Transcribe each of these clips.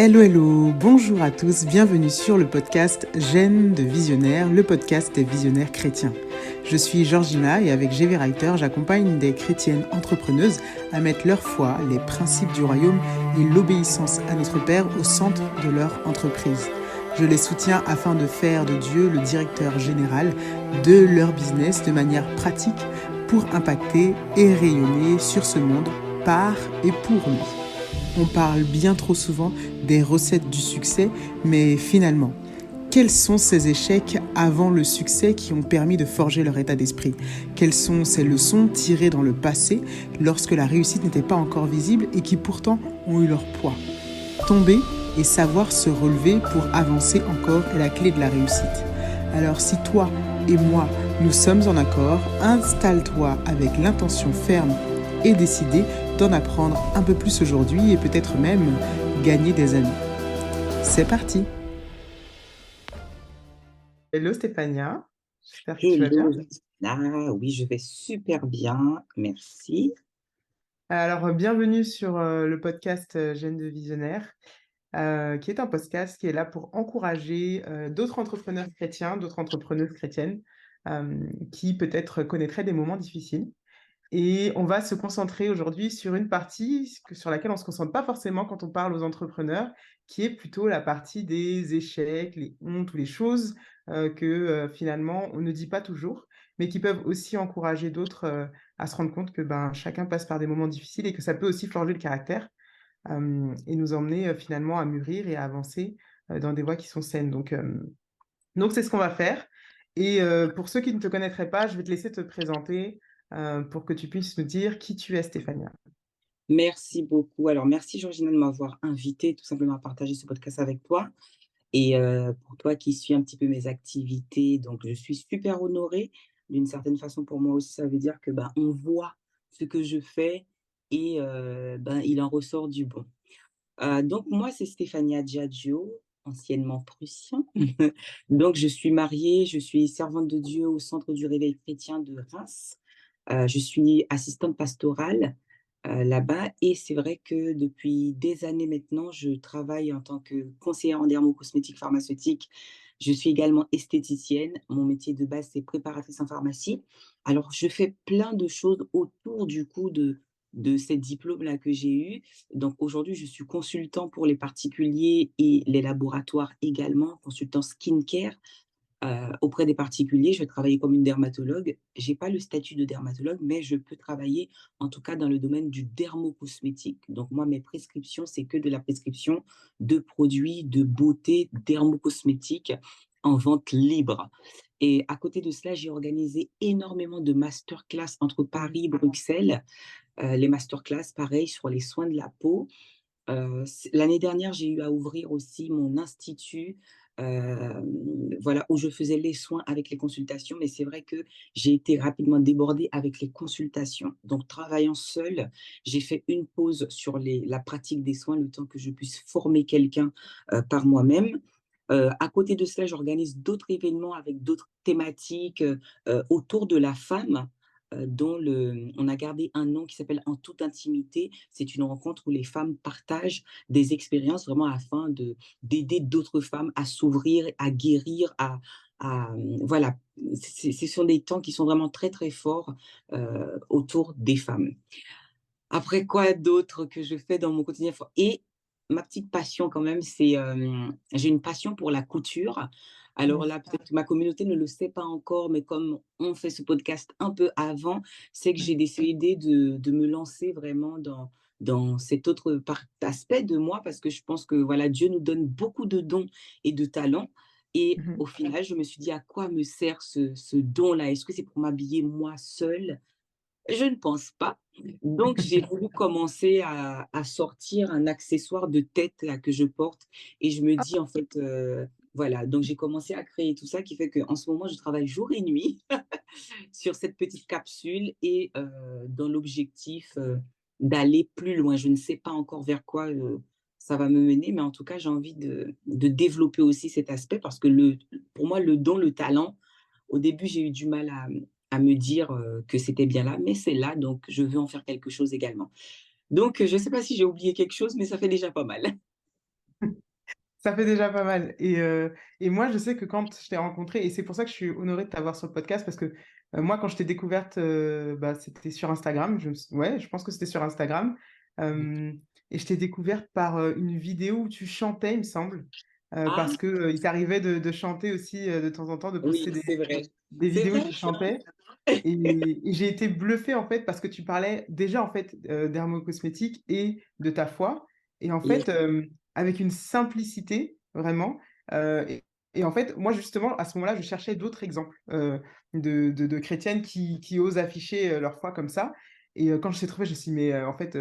Hello, hello, bonjour à tous, bienvenue sur le podcast Gênes de Visionnaires, le podcast des visionnaires chrétiens. Je suis Georgina et avec GV Writer, j'accompagne des chrétiennes entrepreneuses à mettre leur foi, les principes du royaume et l'obéissance à notre Père au centre de leur entreprise. Je les soutiens afin de faire de Dieu le directeur général de leur business de manière pratique pour impacter et rayonner sur ce monde par et pour lui. On parle bien trop souvent des recettes du succès, mais finalement, quels sont ces échecs avant le succès qui ont permis de forger leur état d'esprit? Quelles sont ces leçons tirées dans le passé lorsque la réussite n'était pas encore visible et qui pourtant ont eu leur poids? Tomber et savoir se relever pour avancer encore est la clé de la réussite. Alors si toi et moi, nous sommes en accord, installe-toi avec l'intention ferme et décidée d'en apprendre un peu plus aujourd'hui et peut-être même gagner des amis. C'est parti! Hello Stéphania, j'espère que tu vas Hello, bien. Georgina. Oui, je vais super bien, merci. Alors, bienvenue sur le podcast Gênes de Visionnaire, qui est un podcast qui est là pour encourager d'autres entrepreneurs chrétiens, d'autres entrepreneuses chrétiennes qui peut-être connaîtraient des moments difficiles. Et on va se concentrer aujourd'hui sur une partie sur laquelle on ne se concentre pas forcément quand on parle aux entrepreneurs, qui est plutôt la partie des échecs, les hontes ou les choses que finalement on ne dit pas toujours, mais qui peuvent aussi encourager d'autres à se rendre compte que chacun passe par des moments difficiles et que ça peut aussi forger le caractère et nous emmener finalement à mûrir et à avancer dans des voies qui sont saines. Donc c'est ce qu'on va faire. Et pour ceux qui ne te connaîtraient pas, je vais te laisser te présenter pour que tu puisses nous dire qui tu es, Stéphania. Merci beaucoup. Alors, merci Georgina de m'avoir invitée tout simplement à partager ce podcast avec toi. Et pour toi qui suis un petit peu mes activités, donc je suis super honorée. D'une certaine façon, pour moi aussi, ça veut dire que on voit ce que je fais et il en ressort du bon. Donc moi, c'est Stéphania Giaggio, anciennement Prussien. Donc je suis mariée, je suis servante de Dieu au Centre du Réveil chrétien de Reims. Je suis assistante pastorale là-bas et c'est vrai que depuis des années maintenant, je travaille en tant que conseillère en dermocosmétique pharmaceutique. Je suis également esthéticienne. Mon métier de base, c'est préparatrice en pharmacie. Alors, je fais plein de choses autour du coup de ces diplômes-là que j'ai eus. Donc aujourd'hui, je suis consultant pour les particuliers et les laboratoires également, consultant skincare. Auprès des particuliers, je vais travailler comme une dermatologue. J'ai pas le statut de dermatologue, mais je peux travailler en tout cas dans le domaine du dermocosmétique. Donc moi, mes prescriptions, c'est que de la prescription de produits de beauté dermocosmétique en vente libre. Et à côté de cela, j'ai organisé énormément de masterclass entre Paris et Bruxelles. Les masterclass, pareil, sur les soins de la peau. L'année dernière, j'ai eu à ouvrir aussi mon institut, voilà, où je faisais les soins avec les consultations, mais c'est vrai que j'ai été rapidement débordée avec les consultations. Donc travaillant seule, j'ai fait une pause sur la pratique des soins, le temps que je puisse former quelqu'un, par moi-même. À côté de cela, j'organise d'autres événements avec d'autres thématiques, autour de la femme, dont on a gardé un nom qui s'appelle «En toute intimité». C'est une rencontre où les femmes partagent des expériences vraiment afin d'aider d'autres femmes à s'ouvrir, à guérir, voilà. Ce sont des temps qui sont vraiment très, très forts, autour des femmes. Après quoi d'autre que je fais dans mon quotidien? Et ma petite passion quand même, c'est, j'ai une passion pour la couture. Alors Yes. là, peut-être que ma communauté ne le sait pas encore, mais comme on fait ce podcast un peu avant, c'est que j'ai décidé de me lancer vraiment dans cet autre aspect de moi, parce que je pense que voilà, Dieu nous donne beaucoup de dons et de talents. Et Mhm. au final, je me suis dit: «À quoi me sert ce don-là? Est-ce que c'est pour m'habiller moi seule?» Je ne pense pas. Donc, j'ai voulu commencer à sortir un accessoire de tête là que je porte et je me dis en fait, voilà, donc j'ai commencé à créer tout ça qui fait qu'en ce moment, je travaille jour et nuit sur cette petite capsule et dans l'objectif, d'aller plus loin. Je ne sais pas encore vers quoi, ça va me mener, mais en tout cas, j'ai envie de développer aussi cet aspect parce que pour moi, le don, le talent, au début, j'ai eu du mal à me dire, que c'était bien là, mais c'est là, donc je veux en faire quelque chose également. Donc, je ne sais pas si j'ai oublié quelque chose, mais ça fait déjà pas mal. Ça fait déjà pas mal. Et moi, je sais que quand je t'ai rencontré, et c'est pour ça que je suis honorée de t'avoir sur le podcast, parce que moi, quand je t'ai découverte, bah, c'était sur Instagram. Ouais, je pense que c'était sur Instagram. Euh, et je t'ai découverte par une vidéo où tu chantais, il me semble, Ah parce que il t'arrivait de chanter aussi de temps en temps, de oui, poster c'est vrai. des C'est vidéos où vrai tu ça? chantais. Et j'ai été bluffée en fait parce que tu parlais déjà en fait d'hermocosmétique et de ta foi. Et en Yes. fait, avec une simplicité vraiment. euh, et, et en fait, moi justement, à ce moment-là, je cherchais d'autres exemples de chrétiennes qui osent afficher leur foi comme ça. Et quand je t'ai trouvé, je me suis dit, mais en fait,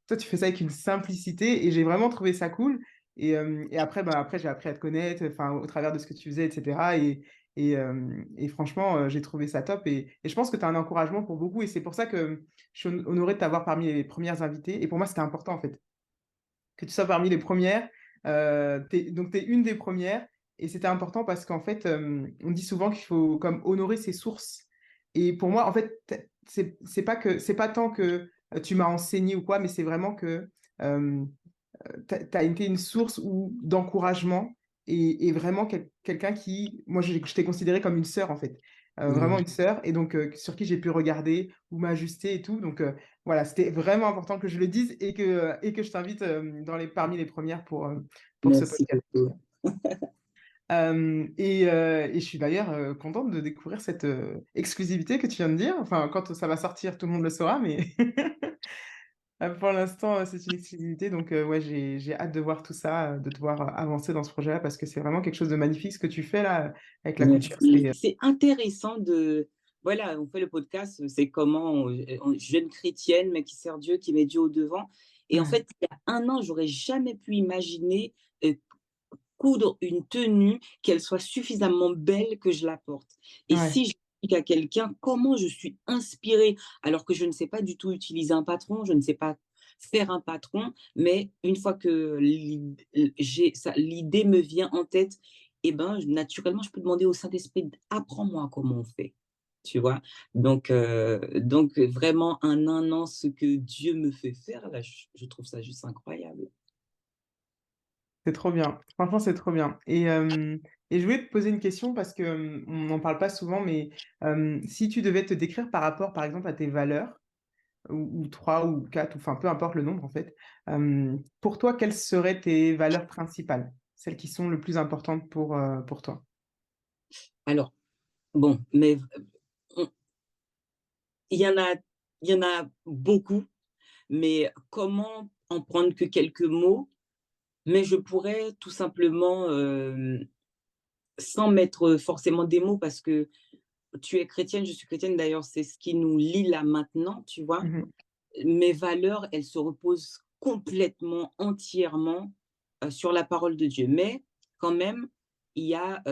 toi, tu fais ça avec une simplicité et j'ai vraiment trouvé ça cool. Et après, bah, après j'ai appris à te connaître, enfin, au travers de ce que tu faisais, etc. Et franchement, j'ai trouvé ça top. Et je pense que tu as un encouragement pour beaucoup. Et c'est pour ça que je suis honorée de t'avoir parmi les premières invitées. Et pour moi, c'était important, en fait, que tu sois parmi les premières. Donc, tu es une des premières. Et c'était important parce qu'en fait, on dit souvent qu'il faut comme honorer ses sources. Et pour moi, en fait, c'est pas tant que tu m'as enseigné ou quoi, mais c'est vraiment que euh, tu as été une source d'encouragement et vraiment quelqu'un qui, moi, je t'ai considéré comme une sœur, en fait. Vraiment Mhm. une sœur, et donc sur qui j'ai pu regarder ou m'ajuster et tout. Donc voilà, c'était vraiment important que je le dise et que je t'invite parmi les premières pour ce Merci podcast. beaucoup. Et je suis d'ailleurs contente de découvrir cette exclusivité que tu viens de dire. Enfin, quand ça va sortir, tout le monde le saura, mais pour l'instant, c'est une exclusivité. Donc, ouais, j'ai hâte de voir tout ça, de te voir avancer dans ce projet-là, parce que c'est vraiment quelque chose de magnifique ce que tu fais là, avec la couture. Merci. C'est intéressant de... Voilà, on fait le podcast, c'est comment jeune chrétienne, mais qui sert Dieu, qui met Dieu au devant. Et en Ouais, fait, il y a un an, j'aurais jamais pu imaginer euh, coudre une tenue, qu'elle soit suffisamment belle que je la porte. Et ouais, si j'explique à quelqu'un comment je suis inspirée, alors que je ne sais pas du tout utiliser un patron, je ne sais pas faire un patron, mais une fois que l'idée me vient en tête, eh ben, naturellement, je peux demander au Saint-Esprit, apprends-moi comment on fait. Tu vois, donc vraiment un an, ce que Dieu me fait faire, là, je trouve ça juste incroyable. c'est trop bien. Franchement, c'est trop bien. Et je voulais te poser une question parce que on n'en parle pas souvent, mais si tu devais te décrire par rapport, par exemple, à tes valeurs, ou trois ou quatre, ou enfin peu importe le nombre en fait, pour toi, quelles seraient tes valeurs principales, celles qui sont le plus importantes pour toi? Alors, bon, mais on il y en a il y en a beaucoup, mais comment en prendre que quelques mots? Mais je pourrais tout simplement, sans mettre forcément des mots parce que tu es chrétienne, je suis chrétienne, d'ailleurs, c'est ce qui nous lie là maintenant, tu vois? Mhm, Mes valeurs, elles se reposent complètement, entièrement, sur la parole de Dieu. Mais quand même, il y a,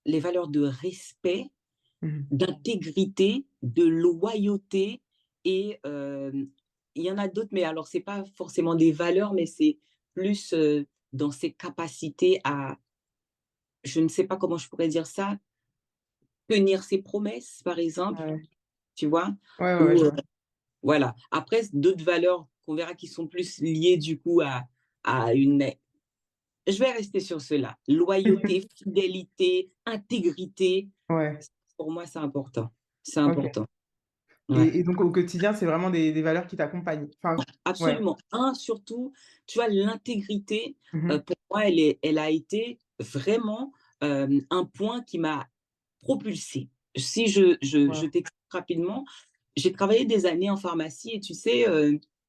les valeurs de respect, mhm. d'intégrité, de loyauté et il y en a d'autres, mais alors c'est pas forcément des valeurs, mais c'est plus, dans ses capacités à, je ne sais pas comment je pourrais dire ça, tenir ses promesses, par exemple, Ouais, tu vois? ouais, Ou, je vois. voilà. Après d'autres valeurs qu'on verra qui sont plus liées du coup à une, je vais rester sur cela. Loyauté, fidélité, intégrité, Ouais, pour moi, c'est important. C'est ok. important. Ouais. Et donc au quotidien, c'est vraiment des valeurs qui t'accompagnent. Enfin, ouais. Absolument. Un, surtout, tu vois, l'intégrité, Mhm, pour moi, elle a été vraiment un point qui m'a propulsée. Si je ouais, t'explique rapidement, j'ai travaillé des années en pharmacie et tu sais,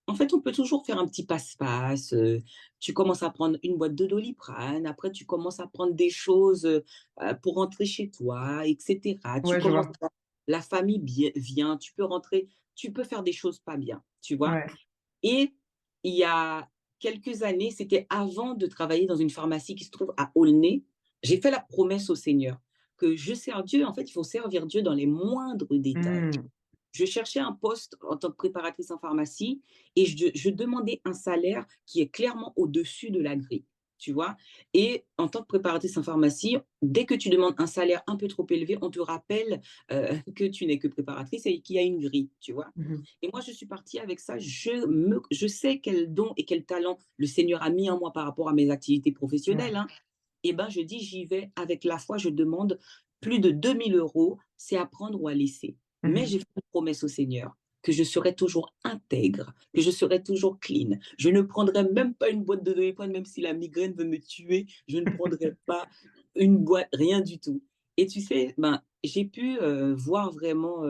en fait, on peut toujours faire un petit passe-passe. Tu commences à prendre une boîte de Doliprane, après tu commences à prendre des choses pour rentrer chez toi, etc. Tu ouais, je commences vois. la famille vient, tu peux rentrer, tu peux faire des choses pas bien, tu vois. Ouais. Et il y a quelques années, c'était avant de travailler dans une pharmacie qui se trouve à Aulnay, j'ai fait la promesse au Seigneur que je sers Dieu. En fait, il faut servir Dieu dans les moindres détails. Mhm, Je cherchais un poste en tant que préparatrice en pharmacie et je demandais un salaire qui est clairement au-dessus de la grille. tu vois? Et en tant que préparatrice en pharmacie, dès que tu demandes un salaire un peu trop élevé, on te rappelle, que tu n'es que préparatrice et qu'il y a une grille, tu vois? Mmh. Et moi, je suis partie avec ça. Je sais quel don et quel talent le Seigneur a mis en moi par rapport à mes activités Ouais. professionnelles, hein. Et ben, je dis: «J'y vais avec la foi». Je demande plus de 2 000 €, c'est à prendre ou à laisser. Mais Mmh. j'ai fait une promesse au Seigneur, que je serai toujours intègre, que je serai toujours clean. Je ne prendrai même pas une boîte de Doliprane, même si la migraine veut me tuer, je ne prendrai pas une boîte, rien du tout. Et tu sais, ben, j'ai pu, voir vraiment,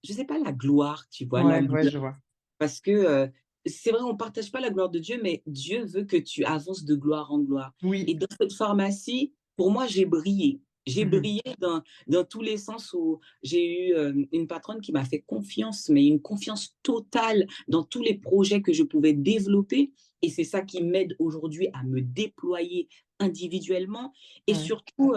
je sais pas, la gloire, tu vois? La Ouais, ouais, lumière. je vois. Parce que, c'est vrai, on ne partage pas la gloire de Dieu, mais Dieu veut que tu avances de gloire en gloire. Et Oui. dans cette pharmacie, pour moi, j'ai brillé. J'ai Mmh. brillé dans tous les sens où j'ai eu, une patronne qui m'a fait confiance, mais une confiance totale dans tous les projets que je pouvais développer, et c'est ça qui m'aide aujourd'hui à me déployer individuellement. Et Ouais. surtout,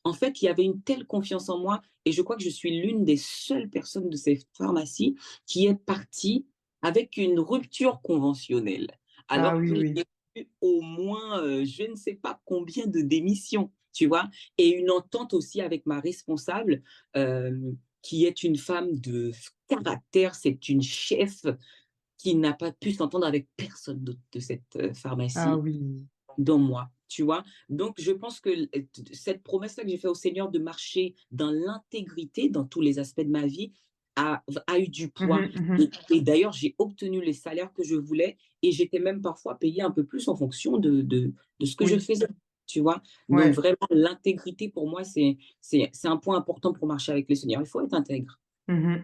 en fait, il y avait une telle confiance en moi, et je crois que je suis l'une des seules personnes de cette pharmacie qui est partie avec une rupture conventionnelle, Ah alors oui, que oui. j'ai eu au moins, je ne sais pas combien de démissions, tu vois? Et une entente aussi avec ma responsable, qui est une femme de caractère. C'est une chef qui n'a pas pu s'entendre avec personne d'autre de cette, Ah pharmacie, oui. dont moi, tu vois? Donc je pense que cette promesse-là que j'ai fait au Seigneur de marcher dans l'intégrité dans tous les aspects de ma vie a eu du Mmh poids. mh, mmh. Et d'ailleurs, j'ai obtenu les salaires que je voulais, et j'étais même parfois payée un peu plus en fonction de ce que je Oui. faisais, tu vois? Donc Ouais. vraiment l'intégrité pour moi, c'est un point important pour marcher avec le Seigneur. Il faut être intègre. Mmh.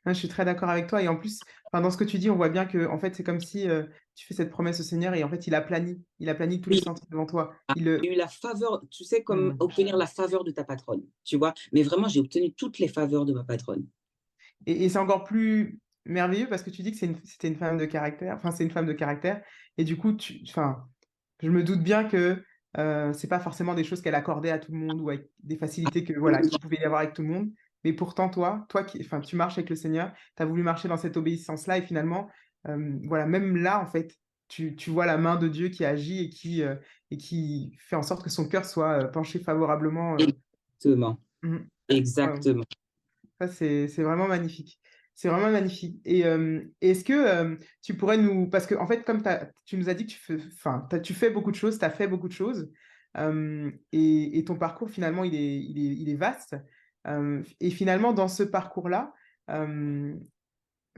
Ouais, je suis très d'accord avec toi et en plus, enfin, dans ce que tu dis, on voit bien que en fait, c'est comme si, tu fais cette promesse au Seigneur et en fait, il a plani tous les Oui. sentiers devant toi. Ah, j'ai eu la faveur, tu sais, comme Mmh. obtenir la faveur de ta patronne, tu vois? Mais vraiment, j'ai obtenu toutes les faveurs de ma patronne. Et c'est encore plus merveilleux parce que tu dis que c'était une femme de caractère, enfin, c'est une femme de caractère et du coup, enfin, je me doute bien que, c'est pas forcément des choses qu'elle accordait à tout le monde ou avec des facilités que voilà, qu'il pouvait y avoir avec tout le monde. Mais pourtant toi qui enfin, tu marches avec le Seigneur, tu as voulu marcher dans cette obéissance-là et finalement, voilà, même là, en fait, tu vois la main de Dieu qui agit et qui fait en sorte que son cœur soit, penché favorablement, Exactement, mmh, waouh. exactement. Ça, c'est vraiment magnifique. C'est vraiment magnifique et est-ce que, tu pourrais nous parce qu'en fait, comme tu nous as dit que tu fais beaucoup de choses, tu as fait beaucoup de choses, et ton parcours finalement, il est vaste, et finalement dans ce parcours-là, hem,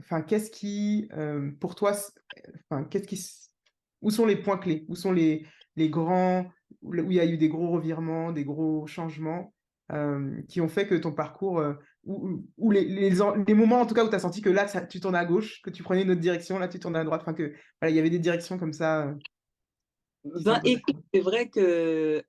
enfin, qu'est-ce qui, pour toi, enfin, qu'est-ce qui s où sont les points clés? Où sont les grands où il y a eu des gros revirements, des gros changements, qui ont fait que ton parcours, ou les moments en tout cas où tu as senti que là, ça tu tournais à gauche, que tu prenais une autre direction, là tu tournais à droite, enfin que voilà, il y avait des directions comme ça, qui Ben, s'imposaient? écoute, c'est vrai que,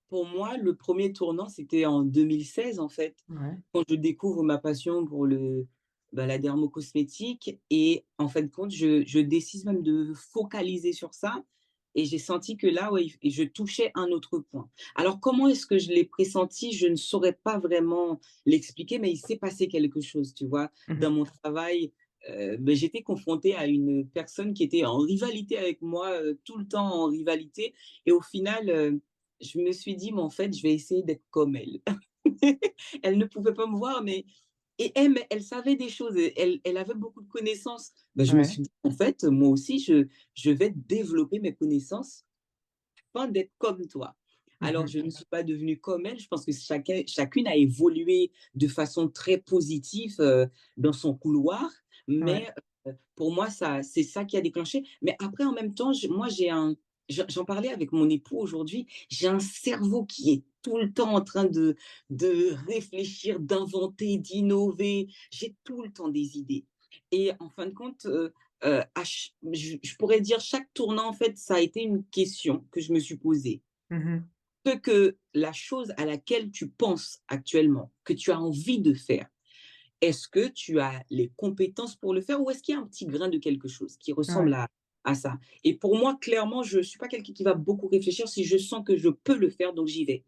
pour moi, le premier tournant, c'était en 2016, en fait, Ouais. quand je découvre ma passion pour la dermocosmétique, et en fin de compte, je décide même de focaliser sur ça, et j'ai senti que là, ouais, et je touchais un autre point. Alors comment est-ce que je l'ai pressenti? Je ne saurais pas vraiment l'expliquer, mais il s'est passé quelque chose, tu vois? Mmh Dans mh. mon travail, j'étais confrontée à une personne qui était en rivalité avec moi, tout le temps en rivalité, et au final, je me suis dit: «Mais en fait, je vais essayer d'être comme elle». Elle ne pouvait pas me voir, mais elle savait des choses, et elle avait beaucoup de connaissances. Ben, je me Ouais. suis dit: «En fait, moi aussi, je vais développer mes connaissances afin d'être comme toi». Mmh Alors, mh. je ne suis pas devenue comme elle. Je pense que chacune a évolué de façon très positive, dans son couloir, Ouais. mais pour moi, c'est ça qui a déclenché. Mais après, en même temps, moi, j'en parlais avec mon époux aujourd'hui, j'ai un cerveau qui est tout le temps en train de réfléchir, d'inventer, d'innover. J'ai tout le temps des idées. Et en fin de compte, je pourrais dire chaque tournant, en fait, ça a été une question que je me suis posée. Mmh mh. Ce que la chose à laquelle tu penses actuellement, que tu as envie de faire, est-ce que tu as les compétences pour le faire, ou est-ce qu'il y a un petit grain de quelque chose qui ressemble Ouais. à ça? Et pour moi, clairement, je ne suis pas quelqu'un qui va beaucoup réfléchir. Si je sens que je peux le faire, donc j'y vais.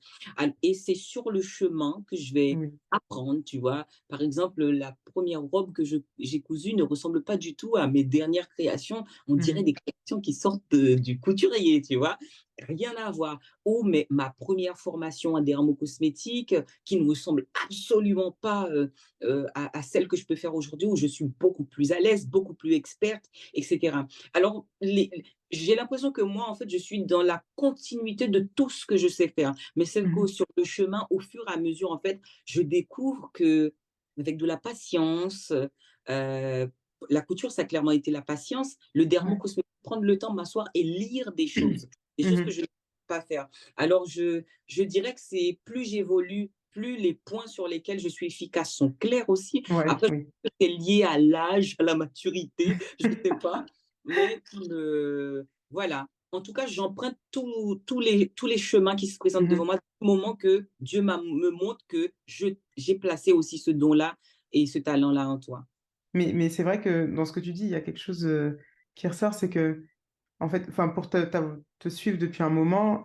Et c'est sur le chemin que je vais Oui. apprendre, tu vois? Par exemple, la première robe que j'ai cousue ne ressemble pas du tout à mes dernières créations. On Mmh dirait mh. des qui sortent du couturier, tu vois? Rien à voir. Ou mais ma première formation en dermocosmétique, qui ne ressemble absolument pas, à celle que je peux faire aujourd'hui, où je suis beaucoup plus à l'aise, beaucoup plus experte, et cetera. Alors j'ai l'impression que moi, en fait, je suis dans la continuité de tout ce que je sais faire. Mais c'est Mmh que mh. sur le chemin, au fur et à mesure, en fait, je découvre qu'avec de la patience, la couture, ça a clairement été la patience. Le Ouais. dermocosmétique, prendre le temps de m'asseoir et lire des Mmh choses que mh. je ne peux pas faire. Alors je dirais que c'est plus j'évolue, plus les points sur lesquels je suis efficace sont clairs aussi. Ouais, Après, je oui. pense que c'est lié à l'âge, à la maturité, je ne sais pas, mais voilà. En tout cas, j'emprunte tous les chemins qui se présentent Mmh devant mh. moi, du moment que Dieu me montre que j'ai placé aussi ce don-là et ce talent-là en toi. Mais c'est vrai que dans ce que tu dis, il y a quelque chose, qui ressort, c'est qu'en fait, enfin, pour te suivre depuis un moment,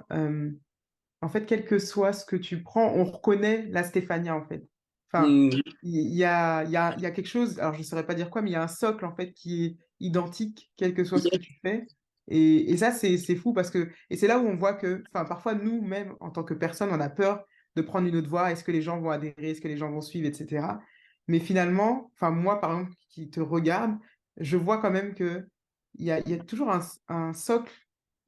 en fait, quel que soit ce que tu prends, on reconnaît la Stéphania, en fait. Enfin, Mmh, il y a quelque chose, alors je ne saurais pas dire quoi, mais il y a un socle, en fait, qui est identique, quel que soit ce que yes, tu fais. Et ça, c'est fou parce que et c'est là où on voit que, enfin, parfois, nous-mêmes, en tant que personne, on a peur de prendre une autre voie. Est-ce que les gens vont adhérer? Est-ce que les gens vont suivre, et cetera. Mais finalement, enfin, moi, par exemple, qui te regarde, je vois quand même qu'il y a toujours un socle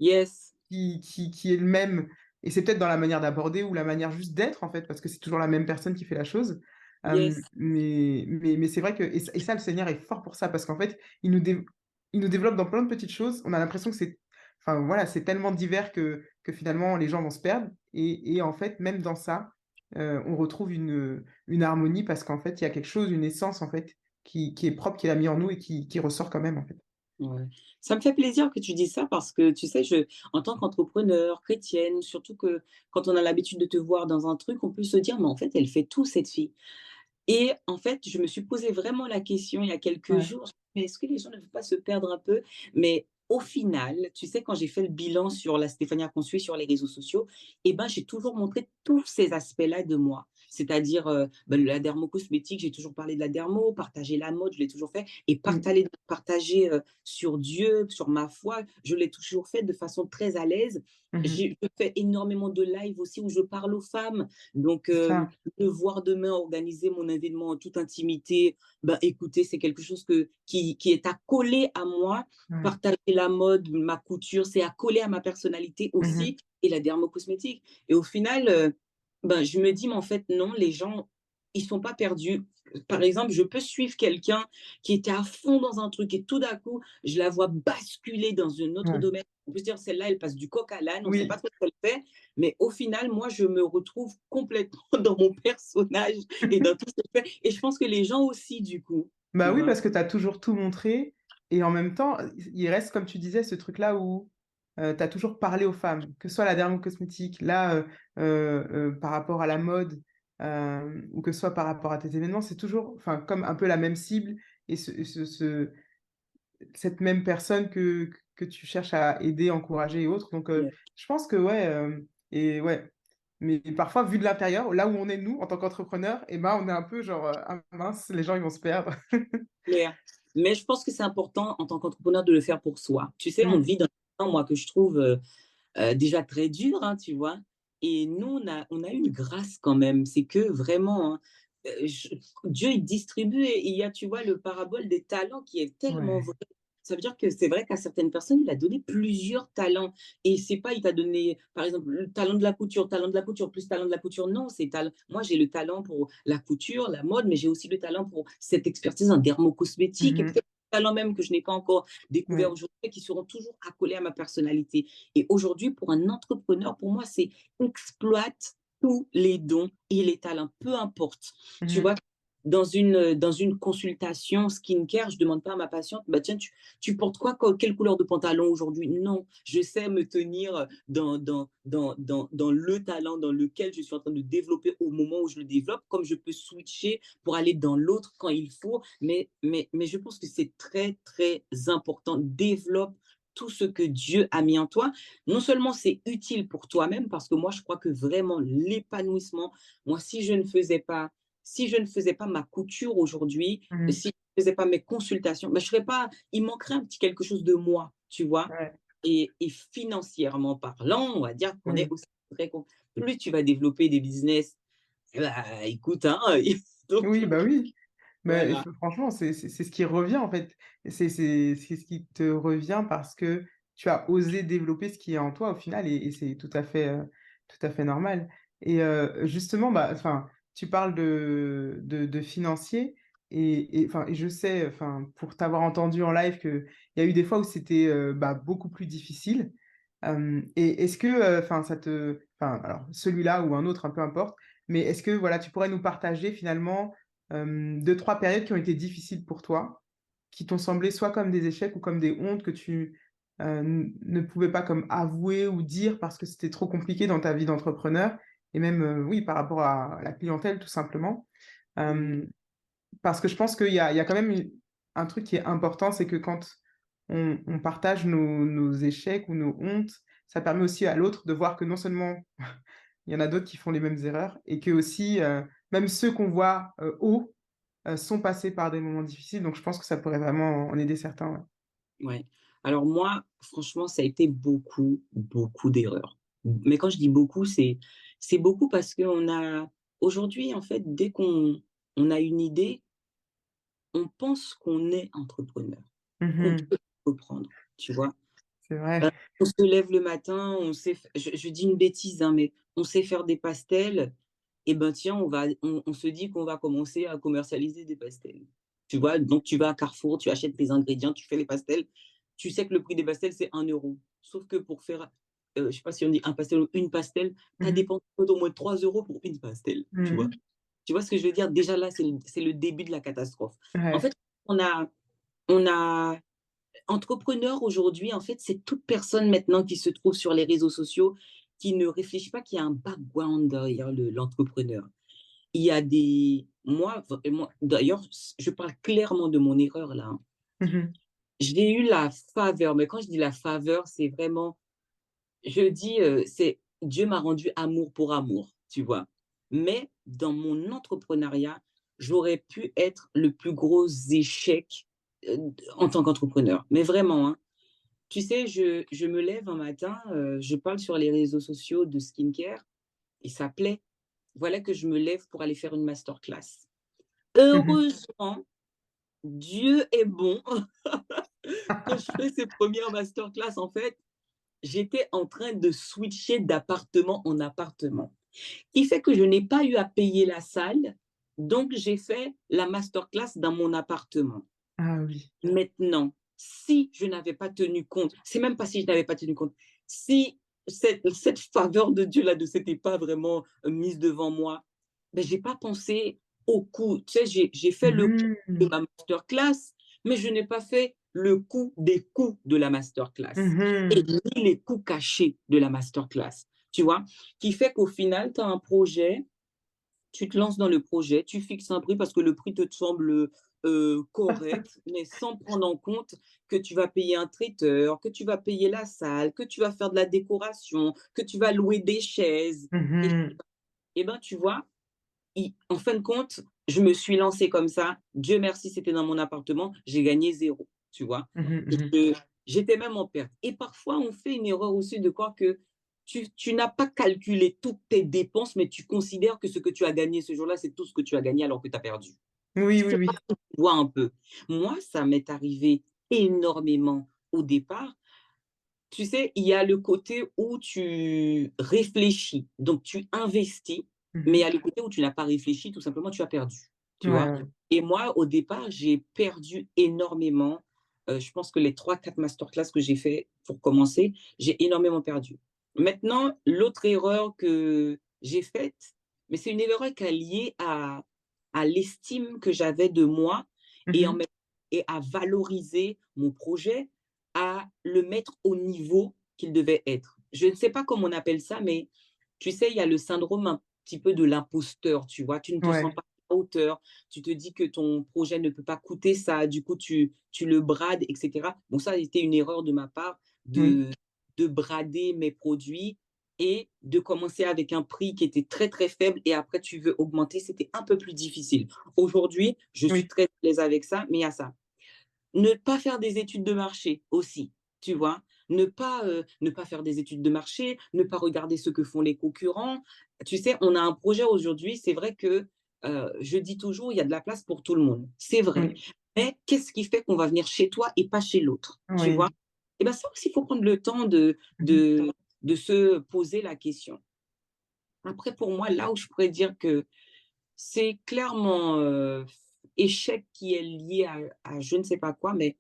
yes, qui est le même et c'est peut-être dans la manière d'aborder ou la manière juste d'être, en fait, parce que c'est toujours la même personne qui fait la chose. yes. Mais c'est vrai que et ça, le Seigneur est fort pour ça parce qu'en fait, il nous développe dans plein de petites choses. On a l'impression que c'est enfin, voilà, c'est tellement divers que finalement les gens vont se perdre et en fait, même dans ça, on retrouve une harmonie parce qu'en fait, il y a quelque chose, une essence, en fait, qui est propre, qu'il a mis en nous et qui ressort quand même, en fait. Ouais. Ça me fait plaisir que tu dises ça parce que tu sais, en tant qu'entrepreneur, chrétienne, surtout que quand on a l'habitude de te voir dans un truc, on peut se dire, mais en fait, elle fait tout, cette fille. Et en fait, je me suis posé vraiment la question il y a quelques Ouais. jours, mais est-ce que les gens ne veulent pas se perdre un peu? Mais au final, tu sais, quand j'ai fait le bilan sur la Stéphania qu'on suit sur les réseaux sociaux, eh ben, j'ai toujours montré tous ces aspects-là de moi. C'est-à-dire, la dermocosmétique, j'ai toujours parlé de la dermo, partager la mode, je l'ai toujours fait et Mmh. partager, sur Dieu, sur ma foi, je l'ai toujours fait de façon très à l'aise. Mmh mh. Je fais énormément de live aussi où je parle aux femmes. Donc, C'est ça. de voir demain organiser mon événement en toute intimité, ben, écoutez, c'est quelque chose qui est accolé à moi. Ouais. Partager la mode, ma couture, c'est accolé à ma personnalité Mmh mh. aussi et la dermocosmétique. Et au final, ben, je me dis, mais en fait, non, les gens, ils sont pas perdus. Par exemple, je peux suivre quelqu'un qui était à fond dans un truc et tout d'un coup, je la vois basculer dans un autre Ouais. domaine. On peut se dire, celle-là, elle passe du coq à l'âne, on ne sait pas Oui. trop ce qu'elle fait, mais au final, moi, je me retrouve complètement dans mon personnage et dans tout ce que je fais. Et je pense que les gens aussi, du coup, tu Bah, oui, vois? parce que tu as toujours tout montré et en même temps, il reste, comme tu disais, ce truc-là où, tu as toujours parlé aux femmes, que ce soit la dermocosmétique, là, par rapport à la mode, ou que ce soit par rapport à tes événements, c'est toujours, enfin, comme un peu la même cible et cette même personne que tu cherches à aider, encourager et autres donc Ouais, je pense que ouais, et ouais, mais parfois vu de l'intérieur, là où on est nous, en tant qu'entrepreneurs et ben, on est un peu genre, «Ah mince, les gens ils vont se perdre». clair. Mais je pense que c'est important en tant qu'entrepreneur de le faire pour soi. Tu sais, on Mmh. vit dans un temps, moi, que je trouve, déjà très dur, hein, tu vois? Et nous, on a une grâce quand même, c'est que vraiment, hein, je Dieu, il distribue et il y a, tu vois, le parabole des talents qui est tellement Ouais. vrai. Ça veut dire que c'est vrai qu'à certaines personnes, il a donné plusieurs talents et c'est pas il t'a donné, par exemple, le talent de la couture, plus talent de la couture. Non, c'est talent moi, j'ai le talent pour la couture, la mode, mais j'ai aussi le talent pour cette expertise en dermocosmétique et Mmh. peut-être talent même que je n'ai pas encore découvert Ouais. aujourd'hui et qui seront toujours accolés à ma personnalité. Et aujourd'hui, pour un entrepreneur, pour moi, c'est exploite tous les dons et les talents, peu importe. Tu Mmh. vois, dans une consultation skincare, je ne demande pas à ma patiente, bah tiens, tu portes quoi, quelle couleur de pantalon aujourd'hui? Non, je sais me tenir dans le talent dans lequel je suis en train de développer au moment où je le développe, comme je peux switcher pour aller dans l'autre quand il faut. Mais je pense que c'est très, très important. Développe tout ce que Dieu a mis en toi. Non seulement c'est utile pour toi-même, parce que moi, je crois que vraiment l'épanouissement, moi, si je ne faisais pas ma couture aujourd'hui, Mmh. si je ne faisais pas mes consultations, ben, je serais pas, il manquerait un petit quelque chose de moi. tu vois? Ouais. Et financièrement parlant, on va dire qu'on est Oui. aussi très com plus tu vas développer des business, eh bah, écoute, hein, donc Oui, bah, oui. Mais voilà. f franchement, c'est ce qui revient, en fait. C'est ce qui te revient parce que tu as osé développer ce qui est en toi, au final et c'est tout à fait normal et justement, bah, enfin, tu parles de financier et enfin et je sais, enfin, pour t'avoir entendu en live qu'il y a eu des fois où c'était, bah, beaucoup plus difficile. Et est-ce que, enfin, ça te enfin, alors celui-là ou un autre, hein, peu importe, mais est-ce que, voilà, tu pourrais nous partager finalement 2-3 périodes qui ont été difficiles pour toi, qui t'ont semblé soit comme des échecs ou comme des hontes que tu, ne pouvais pas comme avouer ou dire parce que c'était trop compliqué dans ta vie d'entrepreneur et même, oui, par rapport à la clientèle tout simplement. Mmh. Hem, Parce que je pense qu'il y a quand même une un truc qui est important, c'est que quand on partage nos échecs ou nos hontes, ça permet aussi à l'autre de voir que non seulement il y en a d'autres qui font les mêmes erreurs et que aussi, même ceux qu'on voit, haut, sont passés par des moments difficiles, donc je pense que ça pourrait vraiment en aider certains, ouais. Ouais. Alors moi, franchement, ça a été beaucoup, beaucoup d'erreurs. Mais quand je dis beaucoup, c'est beaucoup parce qu'on a aujourd'hui, en fait, dès qu'on a une idée, on pense qu'on est entrepreneur, qu'on Mmh. peut reprendre, tu vois? C'est vrai. On se lève le matin, on sait f je dis une bêtise, hein, mais on sait faire des pastels et ben, tiens, on se dit qu'on va commencer à commercialiser des pastels. Tu vois? Donc tu vas à Carrefour, tu achètes tes ingrédients, tu fais les pastels. Tu sais que le prix des pastels, c'est 1 €. Sauf que pour faire, je sais pas si on dit un pastel ou une pastel, tu as Mmh mh. dépensé au moins 3 € pour une pastel, tu vois? Mmh. Tu vois ce que je veux dire? Déjà là, c'est le début de la catastrophe. En Ouais. fait, on a entrepreneur aujourd'hui, en fait, c'est toute personne maintenant qui se trouve sur les réseaux sociaux, qui ne réfléchit pas qu'il y a un background derrière l'entrepreneur. Il y a des moi d'ailleurs, je parle clairement de mon erreur là, hein. Mmh. J'ai eu la faveur, mais quand je dis la faveur, c'est vraiment je dis, c'est Dieu m'a rendu amour pour amour, tu vois? Mais dans mon entrepreneuriat, j'aurais pu être le plus gros échec, en tant qu'entrepreneur. Mais vraiment, hein. Tu sais, je me lève un matin, je parle sur les réseaux sociaux de skincare et ça plaît. Voilà que je me lève pour aller faire une masterclass. Mmh. Heureusement, Dieu est bon. Quand je fais ces premières masterclass, en fait, j'étais en train de switcher d'appartement en appartement. Qui fait que je n'ai pas eu à payer la salle, donc j'ai fait la masterclass dans mon appartement. Ah oui. Maintenant, si je n'avais pas tenu compte, c'est même pas si je n'avais pas tenu compte, si cette faveur de Dieu là ne s'était pas vraiment mise devant moi, ben, j'ai pas pensé au coût. Tu sais, j'ai fait le coût de Mmh. ma masterclass, mais je n'ai pas fait le coût des coûts de la masterclass et Mmh. ni les coûts cachés de la masterclass. Tu vois? Qui fait qu'au final, tu as un projet, tu te lances dans le projet, tu fixes un prix parce que le prix te semble, correct, mais sans prendre en compte que tu vas payer un traiteur, que tu vas payer la salle, que tu vas faire de la décoration, que tu vas louer des chaises et Mmh. et ben, tu vois, i en fin de compte, je me suis lancée comme ça. Dieu merci, c'était dans mon appartement, j'ai gagné zéro, tu vois? Mmh. Et Mmh. j'étais même en perte et parfois on fait une erreur aussi de croire que tu n'as pas calculé toutes tes dépenses, mais tu considères que ce que tu as gagné ce jour-là, c'est tout ce que tu as gagné alors que tu as perdu. Oui, oui, C'est pas oui. ce que tu vois un peu. Moi, ça m'est arrivé énormément au départ. Tu sais, il y a le côté où tu réfléchis, donc tu investis, mais il y Mmh. a le côté où tu n'as pas réfléchi, tout simplement, tu as perdu, tu Ouais, vois? ouais. Et moi, au départ, j'ai perdu énormément. Je pense que les 3 4 masterclass que j'ai fait pour commencer, j'ai énormément perdu. Maintenant, l'autre erreur que j'ai faite, mais c'est une erreur qui est liée à l'estime que j'avais de moi et en Mmh. même et à valoriser mon projet, à le mettre au niveau qu'il devait être. Je ne sais pas comment on appelle ça, mais tu sais, il y a le syndrome un petit peu de l'imposteur, tu vois? Tu ne te sens Ouais. pas à la hauteur, tu te dis que ton projet ne peut pas coûter ça, du coup tu le brades et cetera. Bon, ça a été une erreur de ma part Oui. de brader mes produits et de commencer avec un prix qui était très, très faible et après tu veux augmenter, c'était un peu plus difficile. Aujourd'hui, je suis Oui. très à l'aise avec ça, mais il y a ça. Ne pas faire des études de marché aussi. tu vois? Ne pas faire des études de marché, ne pas regarder ce que font les concurrents. Tu sais, on a un projet aujourd'hui, c'est vrai que, je dis toujours: «Il y a de la place pour tout le monde». C'est vrai. Oui, Mais qu'est-ce qui fait qu'on va venir chez toi et pas chez l'autre? Tu vois? oui. Et ben, ça aussi, il faut prendre le temps Mmh. de se poser la question. Après pour moi, là où je pourrais dire que c'est clairement, échec qui est lié à je ne sais pas quoi, mais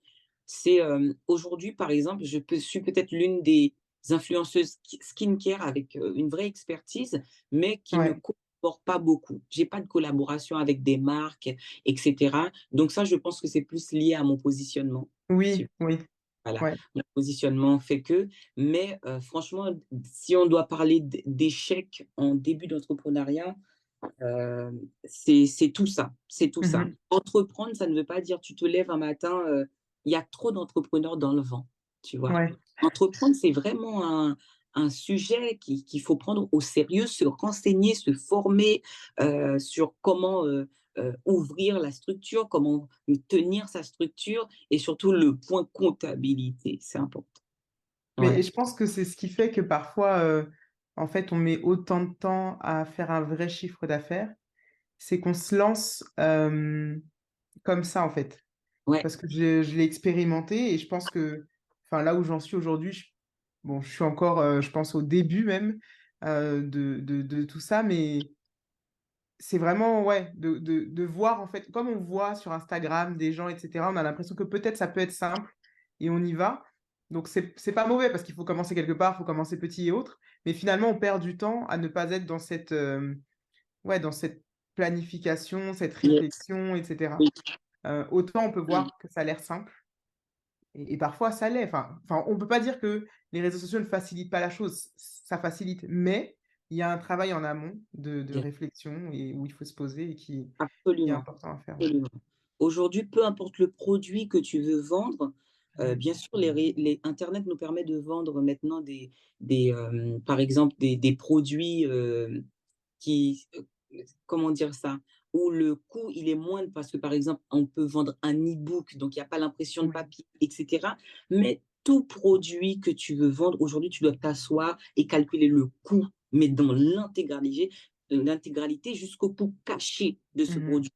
c'est, aujourd'hui, par exemple, je suis peut-être l'une des influenceuses skincare avec, une vraie expertise, mais qui ne Ouais. collabore pas beaucoup. J'ai pas de collaboration avec des marques et cetera. Donc ça, je pense que c'est plus lié à mon positionnement. Oui, oui, Voilà, ouais. mon positionnement fait que, mais franchement, si on doit parler d'échecs en début d'entrepreneuriat, c'est tout ça, c'est tout ça. Mmh. Entreprendre, ça ne veut pas dire tu te lèves un matin, il y a trop d'entrepreneurs dans le vent, tu vois? Ouais. Entreprendre, c'est vraiment un sujet qu'il faut prendre au sérieux, se renseigner, se former, sur comment, ouvrir la structure, comment tenir sa structure et surtout le point comptabilité, c'est important. Mais Ouais, je pense que c'est ce qui fait que parfois, en fait, on met autant de temps à faire un vrai chiffre d'affaires. C'est qu'on se lance, comme ça, en fait. ouais, Parce que je l'ai expérimenté et je pense que, enfin, là où j'en suis aujourd'hui, bon, je suis encore, je pense au début même, de tout ça, mais c'est vraiment, ouais, de voir, en fait, comme on voit sur Instagram des gens, et cetera, on a l'impression que peut-être ça peut être simple et on y va. Donc c'est pas mauvais parce qu'il faut commencer quelque part, il faut commencer petit et autres. Mais finalement, on perd du temps à ne pas être dans cette, ouais, dans cette planification, cette yes, réflexion, et cetera. oui, Autant on peut oui, voir que ça a l'air simple et parfois ça l'est. Enfin, on peut pas dire que les réseaux sociaux ne facilitent pas la chose, ça facilite, mais il y a un travail en amont de yes, réflexion et où il faut se poser et qui est absolument. important à faire, ouais. Absolument. Aujourd'hui, peu importe le produit que tu veux vendre, Mmh. bien sûr, les internet nous permet de vendre maintenant par exemple, des produits, qui, comment dire ça? Où le coût, il est moindre parce que, par exemple, on peut vendre un e-book, donc il y a pas l'impression de Oui. papier et cetera. Mais tout produit que tu veux vendre, aujourd'hui, tu dois t'asseoir et calculer le coût, mais dans l'intégralité jusqu'au coût caché de ce Mmh. produit.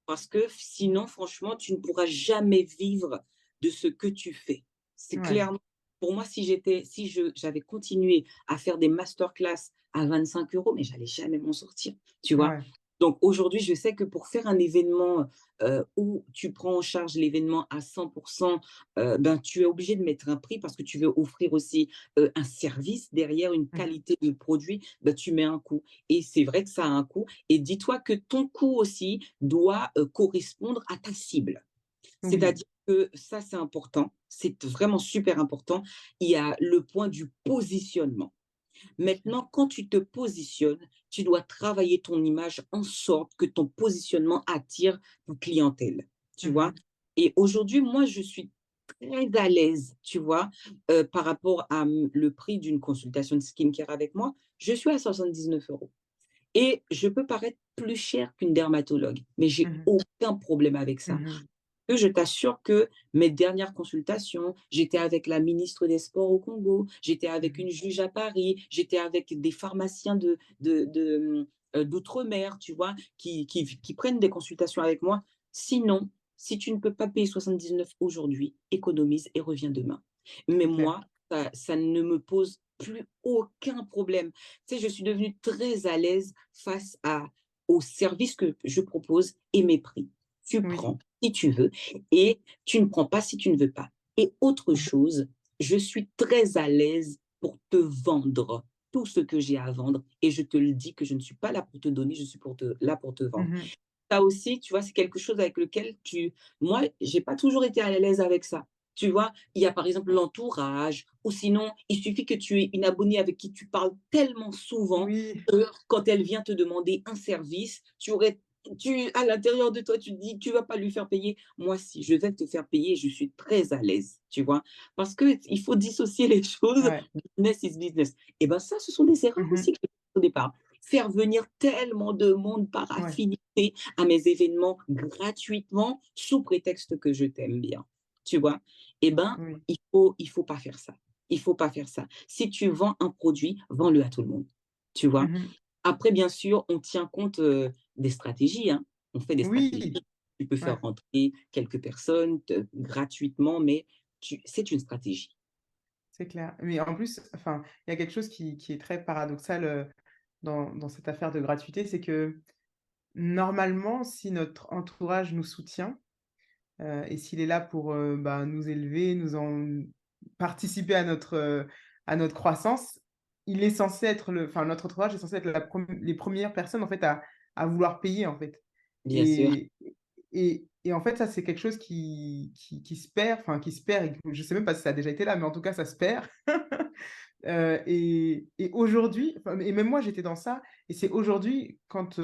Parce que sinon, franchement, tu ne pourras jamais vivre de ce que tu fais. C'est Ouais, clairement pour moi, si j'avais continué à faire des masterclass à 25 €, mais j'allais jamais m'en sortir, tu vois? ouais. Donc aujourd'hui, je sais que pour faire un événement, où tu prends en charge l'événement à 100, ben, tu es obligé de mettre un prix parce que tu veux offrir aussi, un service derrière, une Mmh. qualité de produit, ben, tu mets un coût et c'est vrai que ça a un coût et dis-toi que ton coût aussi doit, correspondre à ta cible. Oui. C'est-à-dire que ça, c'est important, c'est vraiment super important. Il y a le point du positionnement. OK. Maintenant, quand tu te positionnes, tu dois travailler ton image en sorte que ton positionnement attire ta clientèle, tu vois? Mmh. Et aujourd'hui, moi, je suis très à l'aise, tu vois? Par rapport à, le prix d'une consultation de skincare avec moi, je suis à 79 € et je peux paraître plus cher qu'une dermatologue, mais j'ai Mmh. aucun problème avec ça. Mmh. Je t'assure que mes dernières consultations, j'étais avec la ministre des Sports au Congo, j'étais avec Mmh. une juge à Paris, j'étais avec des pharmaciens d'outre-mer, tu vois? Qui prennent des consultations avec moi. Sinon, si tu ne peux pas payer 79 aujourd'hui, économise et reviens demain. Mais C'est clair. moi, ça ne me pose plus aucun problème. Tu sais, je suis devenue très à l'aise face aux services que je propose et mes prix. Tu Oui. prends si tu veux et tu ne prends pas si tu ne veux pas. Et autre chose, je suis très à l'aise pour te vendre tout ce que j'ai à vendre et je te le dis que je ne suis pas là pour te donner, je suis là pour te vendre. Mmh. Ça aussi, tu vois, c'est quelque chose avec lequel moi, j'ai pas toujours été à l'aise avec ça. Tu vois? Il y a par exemple l'entourage ou sinon, il suffit que tu aies une abonnée avec qui tu parles tellement souvent Oui. que quand elle vient te demander un service, à l'intérieur de toi, tu te dis: «Tu vas pas lui faire payer». Moi, si, je vais te faire payer, je suis très à l'aise, tu vois? Parce qu'il faut dissocier les choses, Ouais. business is business et ben ça, ce sont des erreurs Mmh. aussi que j'ai faites au départ. Faire venir tellement de monde par Ouais. affinité à mes événements gratuitement sous prétexte que je t'aime bien, tu vois? Eh ben, Oui. il faut pas faire ça. Il faut pas faire ça. Si tu vends un produit, vends-le à tout le monde, tu vois? Mmh. Après, bien sûr, on tient compte, des stratégies, hein. On fait des stratégies. Oui, Tu peux faire ouais, rentrer quelques personnes gratuitement, mais c'est une stratégie. c'est clair. Mais en plus, enfin, il y a quelque chose qui est très paradoxal, dans cette affaire de gratuité, c'est que, normalement, si notre entourage nous soutient, et s'il est là pour, bah, nous élever, nous en participer à notre croissance, il est censé être notre entourage est censé être les premières personnes, en fait, à vouloir payer, en fait. Bien sûr. Et en fait, ça, c'est quelque chose qui se perd, enfin, qui se perd et que je sais même pas si ça a déjà été là, mais en tout cas, ça se perd. Et aujourd'hui, enfin et même moi, j'étais dans ça et c'est aujourd'hui quand,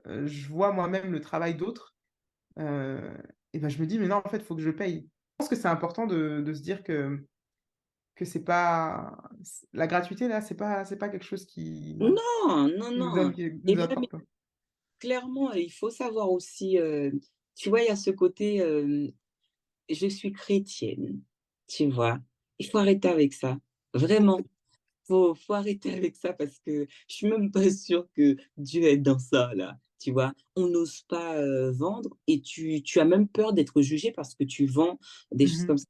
je vois moi-même le travail d'autres, Heu et ben, je me dis: «Mais non, en fait, il faut que je paye». Je pense que c'est important de se dire que c'est pas la gratuité là, c'est pas quelque chose Non, non, non. qui Et nous là, mais apporte. clairement, il faut savoir aussi, tu vois, il y a ce côté, je suis chrétienne, tu vois? Il faut arrêter avec ça, vraiment. Faut arrêter avec ça parce que je suis même pas sûre que Dieu est dans ça là, tu vois? On n'ose pas, vendre et tu as même peur d'être jugé parce que tu vends des Mmh choses mh. comme ça.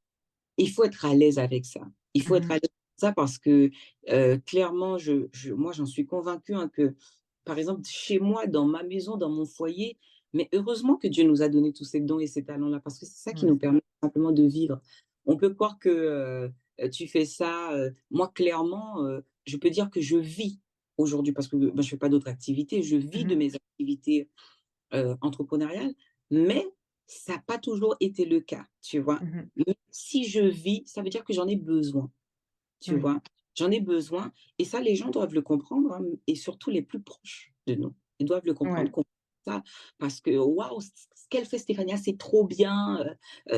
Il faut être à l'aise avec ça. Il faut Mmh être à mh. l'aise avec ça parce que, clairement, moi, j'en suis convaincue, hein, que, par exemple, chez moi, dans ma maison, dans mon foyer, mais heureusement que Dieu nous a donné tous ces dons et ces talents-là parce que c'est ça qui Ouais. nous permet simplement de vivre. On peut croire que, tu fais ça, moi, clairement, je peux dire que je vis aujourd'hui parce que, bah, je fais pas d'autres activités. Je vis Mmh de mh. mes activités, entrepreneuriales, mais ça a pas toujours été le cas, tu vois? Mmh mh. Mais si je vis, ça veut dire que j'en ai besoin, tu Oui. vois? J'en ai besoin et ça, les gens doivent le comprendre, hein, et surtout les plus proches de nous. Ils doivent le comprendre Ouais. qu'on fait ça parce que: «Waouh, ce qu'elle fait Stéphania, c'est trop bien,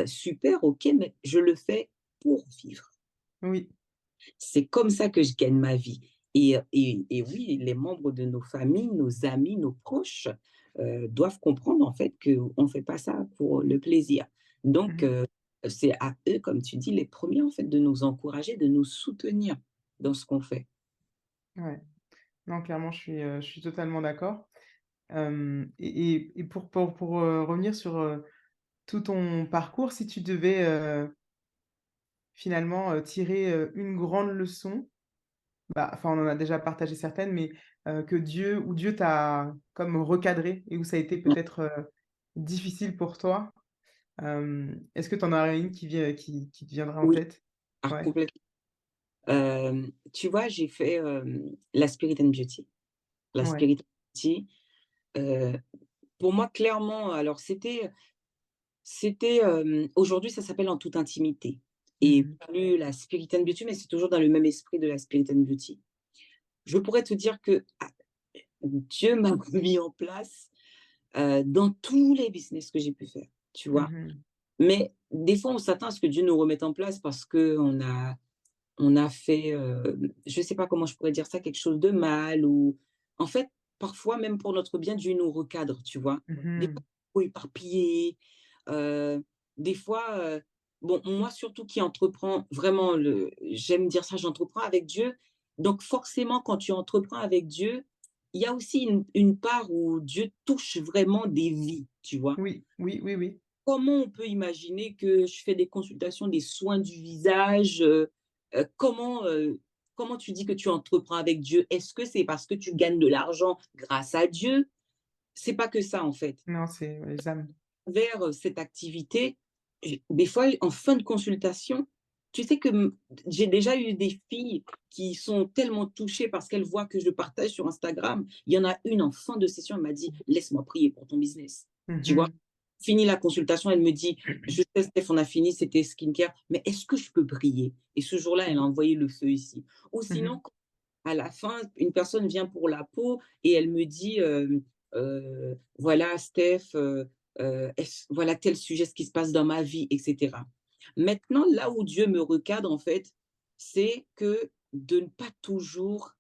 super, OK, mais je le fais pour vivre». Oui. C'est comme ça que je gagne ma vie et oui, les membres de nos familles, nos amis, nos proches, doivent comprendre en fait qu'on ne fait pas ça pour le plaisir. Mmh Donc mh. c'est à eux, comme tu dis, les premiers en fait de nous encourager, de nous soutenir dans ce qu'on fait. Ouais. Non, clairement, je suis totalement d'accord. Hem et pour, revenir sur, tout ton parcours, si tu devais, finalement, tirer, une grande leçon. Bah, enfin, on en a déjà partagé certaines, mais que Dieu t'a comme recadré et où ça a été Mmh, peut-être, difficile pour toi. Est-ce que tu en aurais une qui te viendra en oui, tête? alors Ouais, complètement. Tu vois, j'ai fait, la Spirit and Beauty. La ouais. Spirit and Beauty, heu, pour moi clairement, alors aujourd'hui, ça s'appelle En toute intimité et Mmh. plus la Spirit and Beauty, mais c'est toujours dans le même esprit de la Spirit and Beauty. Je pourrais te dire que, Dieu m'a mis en place, dans tous les business que j'ai pu faire, tu vois? Mmh. Mais des fois, on s'attend à ce que Dieu nous remette en place parce qu'on a fait, je sais pas comment je pourrais dire ça, quelque chose de mal ou en fait, parfois, même pour notre bien, Dieu nous recadre, tu vois? Des fois, Mmh. trop éparpillé, des fois, bon, moi surtout qui entreprends vraiment j'aime dire ça, j'entreprends avec Dieu. Donc forcément, quand tu entreprends avec Dieu, il y a aussi une part où Dieu touche vraiment des vies, tu vois? Oui, oui, oui, oui. Comment on peut imaginer que je fais des consultations, des soins du visage, comment tu dis que tu entreprends avec Dieu? Est-ce que c'est parce que tu gagnes de l'argent grâce à Dieu? C'est pas que ça, en fait. Non, c'est ouais, les âmes. Vers, cette activité, des fois, en fin de consultation, tu sais que, j'ai déjà eu des filles qui sont tellement touchées parce qu'elles voient que je partage sur Instagram. Il y en a une en fin de session, elle m'a dit: «Laisse-moi prier pour ton business». Tu vois? Mmh. Fini la consultation, elle me dit: «Je sais Steph, on a fini, c'était skincare, mais est-ce que je peux prier?» Et ce jour-là, elle a envoyé le feu ici. Ou Mmh. sinon, à la fin, une personne vient pour la peau et elle me dit, «Voilà Steph, voilà tel sujet, ce qui se passe dans ma vie» et cetera. Maintenant, là où Dieu me recadre en fait, c'est que de ne pas toujours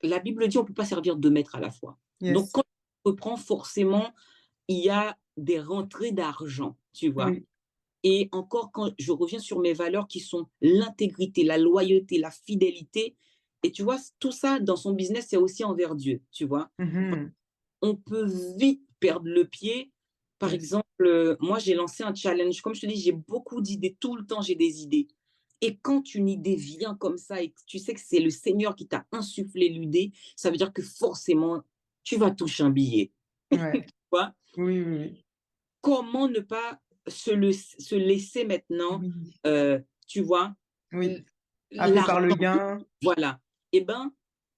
la Bible dit: «On ne peut pas servir 2 maîtres à la fois». Donc Yes. quand on reprend forcément, il y a des rentrées d'argent, tu vois? Oui. Et encore, quand je reviens sur mes valeurs qui sont l'intégrité, la loyauté, la fidélité. Et tu vois, tout ça dans son business, c'est aussi envers Dieu, tu vois. Mhm. On peut vite perdre le pied. Par Yes. exemple, moi, j'ai lancé un challenge. Comme je te dis, j'ai beaucoup d'idées. Tout le temps, j'ai des idées. Et quand une idée vient comme ça et que tu sais que c'est le Seigneur qui t'a insufflé l'idée, ça veut dire que forcément, tu vas toucher un billet. Ouais. Tu vois. Oui, oui, Comment ne pas se laisser maintenant, oui. Oui. tu vois, Oui. Happé l'argent, par le gain. voilà. Eh ben,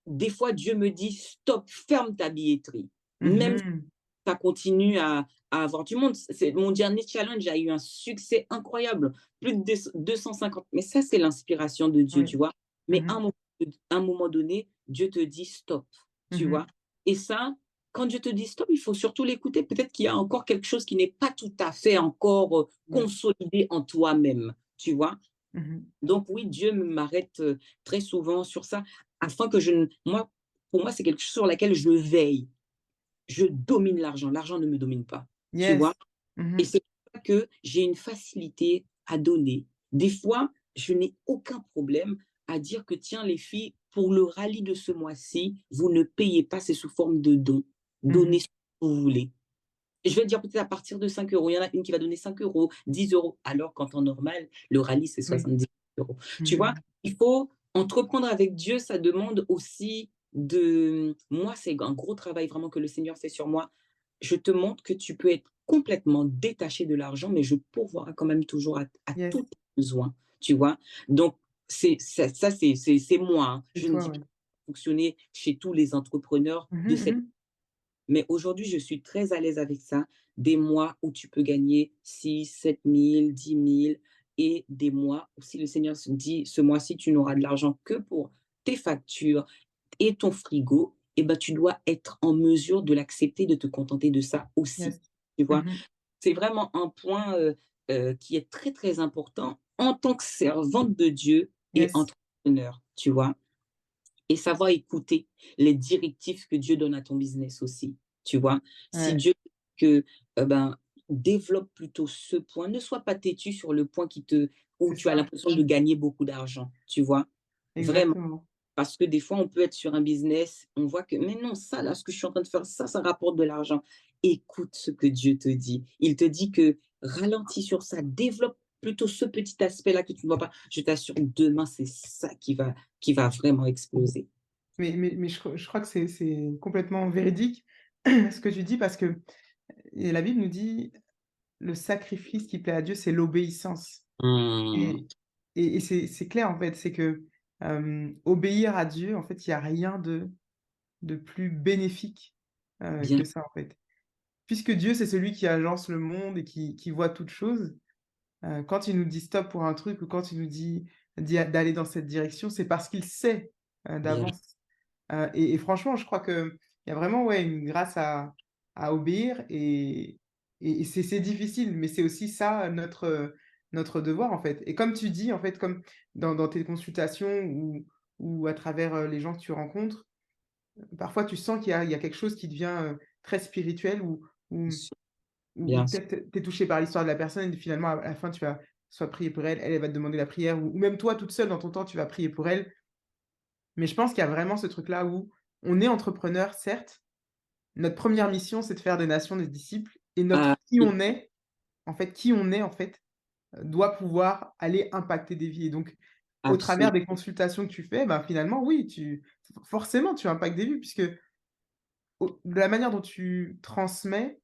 des fois, Dieu me dit: «Stop, ferme ta billetterie». Même si Mhm. ça continue à avoir du monde. C'est mon dernier challenge a eu un succès incroyable, plus de 250. Mais ça, c'est l'inspiration de Dieu, Oui. tu vois? Mais Mhm. à un moment donné, Dieu te dit: «Stop», tu vois? Mhm. Et ça, quand Dieu te dit: «Stop», il faut surtout l'écouter. Peut-être qu'il y a encore quelque chose qui n'est pas tout à fait encore, Ouais. consolidé en toi-même, tu vois? Mhm. Donc oui, Dieu m'arrête, très souvent sur ça, afin que je ne moi, pour moi, c'est quelque chose sur laquelle je veille. Je domine l'argent, l'argent ne me domine pas, tu vois? Yes. Et Mhm. c'est pour ça que j'ai une facilité à donner. Des fois, je n'ai aucun problème à dire que: «Tiens les filles, pour le rallye de ce mois-ci, vous ne payez pas, c'est sous forme de dons. Donnez Mhm. ce que vous voulez». Je vais dire peut-être à partir de 5 €. Il y en a une qui va donner 5 €, 10 €, alors qu'en temps normal, le rallye, c'est Oui. 70 €. Tu vois? Mhm. Il faut entreprendre avec Dieu, ça demande aussi de moi, c'est un gros travail vraiment que le Seigneur fait sur moi. Je te montre que tu peux être complètement détaché de l'argent, mais je pourvoirai quand même toujours à Yes. tous tes besoins, tu vois? Donc c'est ça c'est moi, hein. C'est Je ne toi, dis pas ouais. fonctionner chez tous les entrepreneurs Mhm. de cette. Mhm. Mais aujourd'hui, je suis très à l'aise avec ça. Des mois où tu peux gagner 6 000, 7 000, 10 000, et des mois où si le Seigneur se dit: «Ce mois-ci, tu n'auras de l'argent que pour tes factures et ton frigo», et ben, tu dois être en mesure de l'accepter, de te contenter de ça aussi, Yes. tu vois? Mhm. C'est vraiment un point, qui est très, très important en tant que servante de Dieu et Yes. entrepreneur, tu vois? Et savoir écouter les directives que Dieu donne à ton business aussi, tu vois? Si Ouais. Dieu dit que, ben, développe plutôt ce point, ne sois pas têtu sur le point où C'est tu as ça. l'impression de gagner beaucoup d'argent, tu vois? Vraiment, Exactement. parce que des fois, on peut être sur un business, on voit que: «Mais non, ça là, ce que je suis en train de faire, ça rapporte de l'argent». Écoute ce que Dieu te dit. Il te dit que ralentis sur ça, développe plutôt ce petit aspect-là que tu ne vois pas. Je t'assure, demain, c'est ça qui va vraiment exploser. Mais je crois que c'est complètement véridique ce que tu dis parce que et la Bible nous dit: «Le sacrifice qui plaît à Dieu, c'est l'obéissance» Mmh, et et c'est clair, en fait. C'est que, obéir à Dieu, en fait, il y a rien de plus bénéfique, bien, que ça, en fait. Puisque Dieu, c'est celui qui agence le monde et qui voit toutes choses, quand il nous dit stop pour un truc ou quand il nous dit d'aller dans cette direction, c'est parce qu'il sait, bien, d'avance. Et franchement, je crois qu'il y a vraiment, ouais, une grâce à obéir et c'est difficile, mais c'est aussi ça notre devoir, en fait. Et comme tu dis, en fait, comme dans tes consultations ou à travers, les gens que tu rencontres, parfois tu sens qu'il y a quelque chose qui devient, très spirituel ou ou bien sûr. peut-être tu es touché par l'histoire de la personne et finalement à la fin tu vas soit prier pour elle, elle va te demander la prière ou même toi toute seule dans ton temps, tu vas prier pour elle. Mais je pense qu'il y a vraiment ce truc-là où on est entrepreneur, certes, notre première mission, c'est de faire des nations des disciples et Ah notre qui oui, on est, en fait, doit pouvoir aller impacter des vies et donc au travers absolument, des consultations que tu fais, bah, finalement, oui, forcément, tu impactes des vies puisque de la manière dont tu transmets,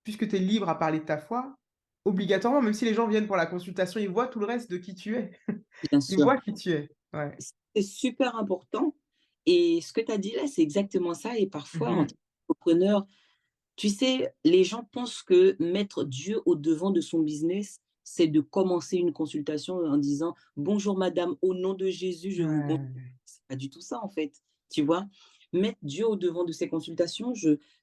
puisque tu es libre à parler de ta foi, obligatoirement, même si les gens viennent pour la consultation, ils voient tout le reste de qui tu es. bien Ils sûr. voient qui tu es. Ouais. C'est super important, et ce que tu as dit là, c'est exactement ça. Et parfois, en tant Mmh. qu'entrepreneur, tu sais, les gens pensent que mettre Dieu au devant de son business, c'est de commencer une consultation en disant: «Bonjour madame, au nom de Jésus, je vous con». Ouais. C'est pas du tout ça, en fait, tu vois? Mettre Dieu au devant de ces consultations,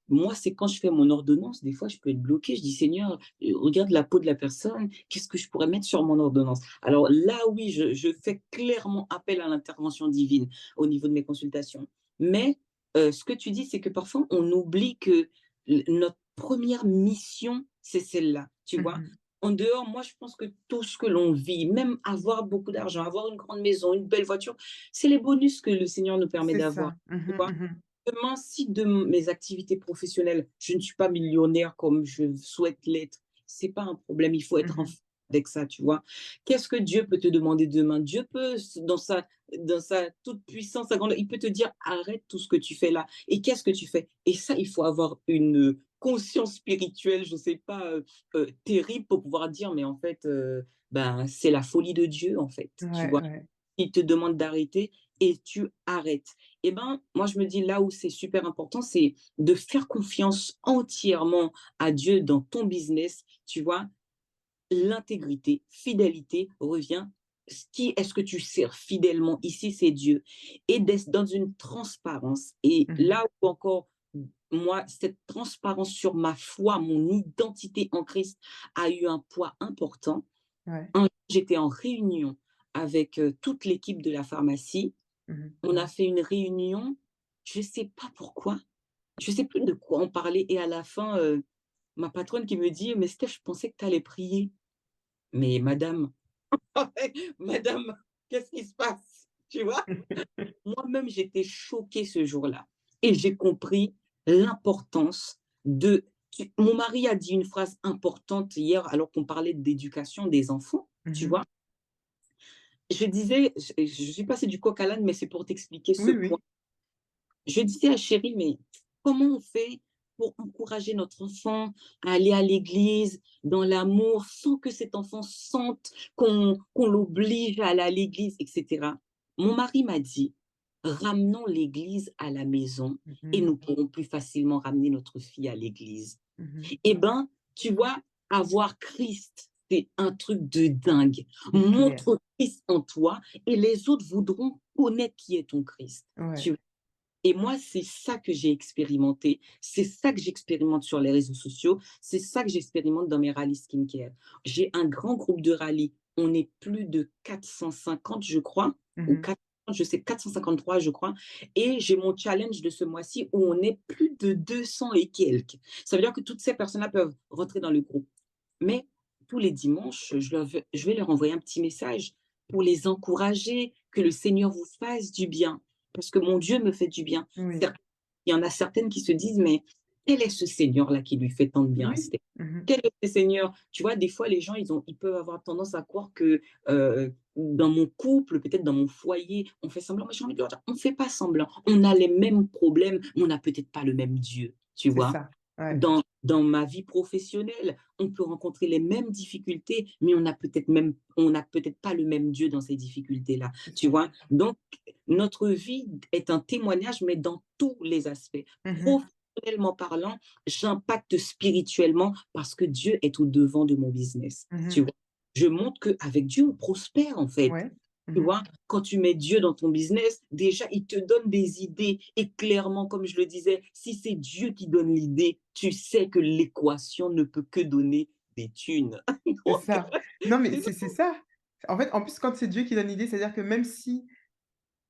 moi, c'est quand je fais mon ordonnance, des fois, je peux être bloquée. Je dis: «Seigneur, regarde la peau de la personne, qu'est-ce que je pourrais mettre sur mon ordonnance?» Alors là, oui, je fais clairement appel à l'intervention divine au niveau de mes consultations. Mais, ce que tu dis, c'est que parfois, on oublie que notre première mission, c'est celle-là, tu vois? Mmh. En dehors, moi, je pense que tout ce que l'on vit, même avoir beaucoup d'argent, avoir une grande maison, une belle voiture, c'est les bonus que le Seigneur nous permet C'est d'avoir, ça. tu Mhm, vois? mhm. Demain, si de mes activités professionnelles, je ne suis pas millionnaire comme je souhaite l'être, c'est pas un problème, il faut être en Mhm. phase avec ça, tu vois? Qu'est-ce que Dieu peut te demander demain? Dieu peut, dans sa toute puissance, sa grandeur, il peut te dire: «Arrête tout ce que tu fais là» et qu'est-ce que tu fais? Et ça, il faut avoir une, conscience spirituelle, je sais pas, terrible pour pouvoir dire: «Mais en fait, ben, c'est la folie de Dieu, en fait», tu Ouais, vois? ouais. Il te demande d'arrêter et tu arrêtes. Et ben, moi, je me dis là où c'est super important, c'est de faire confiance entièrement à Dieu dans ton business, tu vois? L'intégrité, fidélité revient. Qui est-ce que tu sers fidèlement? Ici, c'est Dieu. Et d'être dans une transparence. Et Mhm. là où encore, moi, cette transparence sur ma foi, mon identité en Christ a eu un poids important. Ouais. J'étais en réunion avec toute l'équipe de la pharmacie. Mhm. On a fait une réunion, je ne sais pas pourquoi, je ne sais plus de quoi on parlait et à la fin, ma patronne qui me dit: «Mais Steph, je pensais que tu allais prier». «Mais madame, madame, qu'est-ce qui se passe?» Tu vois? Moi-même, j'étais choquée ce jour-là et j'ai compris l'importance de mon mari a dit une phrase importante hier alors qu'on parlait d'éducation des enfants, tu Mhm. vois? Je disais, je suis passée du coq à l'âne, mais c'est pour t'expliquer ce Oui, point. oui. Je disais à chérie, mais comment on fait pour encourager notre enfant à aller à l'église dans l'amour sans que cet enfant sente qu'on l'oblige à aller à l'église, etc. Mon mari m'a dit, ramenons l'église à la maison et Mhm. nous pourrons plus facilement ramener notre fille à l'église. Mhm. Eh ben, tu vois, avoir Christ, c'est un truc de dingue. C'est clair. Montre Christ en toi et les autres voudront connaître qui est ton Christ. Ouais. Tu et moi, c'est ça que j'ai expérimenté. C'est ça que j'expérimente sur les réseaux sociaux. C'est ça que j'expérimente dans mes rallyes skincare. J'ai un grand groupe de rallyes. On est plus de 450, je crois, ou Mhm. 400, je sais, 453, je crois. Et j'ai mon challenge de ce mois-ci où on est plus de 200 et quelques. Ça veut dire que toutes ces personnes-là peuvent rentrer dans le groupe. Mais tous les dimanches, je vais leur envoyer un petit message pour les encourager, que le Seigneur vous fasse du bien, parce que mon Dieu me fait du bien. Oui. Cer Il y en a certaines qui se disent: «Mais quel est ce Seigneur-là qui lui fait tant de bien à Oui. Steph? Mhm. Quel est ce Seigneur?» Tu vois, des fois, les gens, ils peuvent avoir tendance à croire que, dans mon couple, peut-être dans mon foyer, on fait semblant. Moi, j'ai envie de leur dire: «On ne fait pas semblant. On a les mêmes problèmes, mais on n'a peut-être pas le même Dieu», tu C'est vois? ça. Ouais. Dans ma vie professionnelle, on peut rencontrer les mêmes difficultés, mais on n'a peut-être pas le même Dieu dans ces difficultés-là, C'est tu ça. vois? Donc notre vie est un témoignage, mais dans tous les aspects. Mhm. Professionnellement parlant, j'impacte spirituellement parce que Dieu est au-devant de mon business, tu Mhm. vois? Je montre qu'avec Dieu, on prospère, en fait. Ouais. Tu Mhm. vois, quand tu mets Dieu dans ton business, déjà, il te donne des idées. Et clairement, comme je le disais, si c'est Dieu qui donne l'idée, tu sais que l'équation ne peut que donner des thunes. C'est Donc, ça. Non, mais c'est c'est ça. En fait, en plus, quand c'est Dieu qui donne l'idée, c'est-à-dire que même si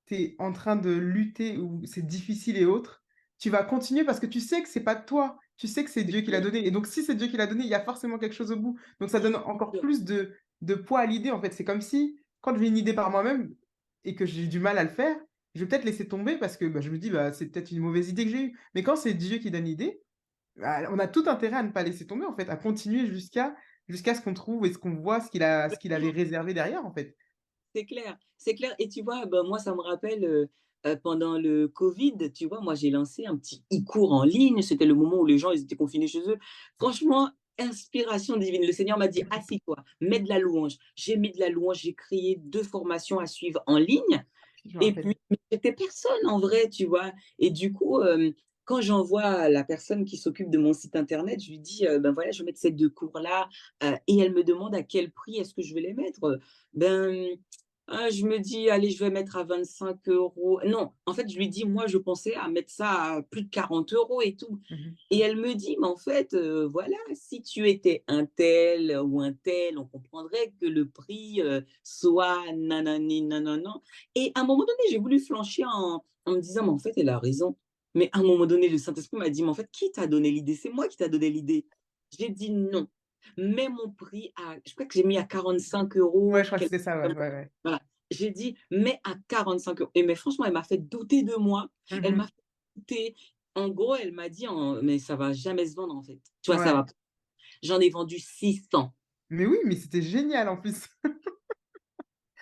tu es en train de lutter ou c'est difficile et autres, tu vas continuer parce que tu sais que c'est pas de toi. Tu sais que c'est Dieu qui l'a clair. donné et donc si c'est Dieu qui l'a donné, il y a forcément quelque chose au bout. Donc ça donne encore plus de poids à l'idée, en fait. C'est comme si, quand j'ai une idée par moi-même et que j'ai du mal à le faire, je vais peut-être laisser tomber parce que, bah, je me dis: «Bah, c'est peut-être une mauvaise idée que j'ai eue». Mais quand c'est Dieu qui donne l'idée, bah, on a tout intérêt à ne pas laisser tomber, en fait, à continuer jusqu'à ce qu'on trouve et ce qu'on voit ce qu'il avait réservé derrière, en fait. C'est clair, c'est clair et tu vois, bah, moi, ça me rappelle, pendant le covid, tu vois, moi, j'ai lancé un petit e-cours en ligne. C'était le moment où les gens, ils étaient confinés chez eux. Franchement, inspiration divine. Le Seigneur m'a dit: «Assis-toi, mets de la louange». J'ai mis de la louange, j'ai créé 2 formations à suivre en ligne Je me et rappelle. puis j'étais personne en vrai, tu vois? Et du coup, quand j'envoie à la personne qui s'occupe de mon site internet, je lui dis, «Ben, voilà, je vais mettre ces 2 cours-là», et elle me demande à quel prix est-ce que je vais les mettre. Ben, je me dis: «Allez, je vais mettre à 25 €». Non, en fait, je lui dis: «Moi, je pensais à mettre ça à plus de 40 € et tout». Mmh. Et elle me dit: «Mais en fait, voilà, si tu étais un tel ou un tel, on comprendrait que le prix, soit nanani nanana». Et à un moment donné, j'ai voulu flancher en me disant: «Mais en fait, elle a raison». Mais à un moment donné, le Saint-Esprit m'a dit: «Mais en fait, qui t'a donné l'idée? C'est moi qui t'a donné l'idée». J'ai dit: «Non». mets mon prix à, je crois que j'ai mis à 45 Ouais, euros. je crois que c'était ça, ouais, ouais, ouais. Voilà. J'ai dit, mets à 45 euros. Et mais franchement, elle m'a fait douter de moi. Elle m'a Mmh. fait douter. En gros, elle m'a dit, mais ça va jamais se vendre en fait. Tu vois, ça va. Ouais. J'en ai vendu 600. Mais oui, mais c'était génial en plus.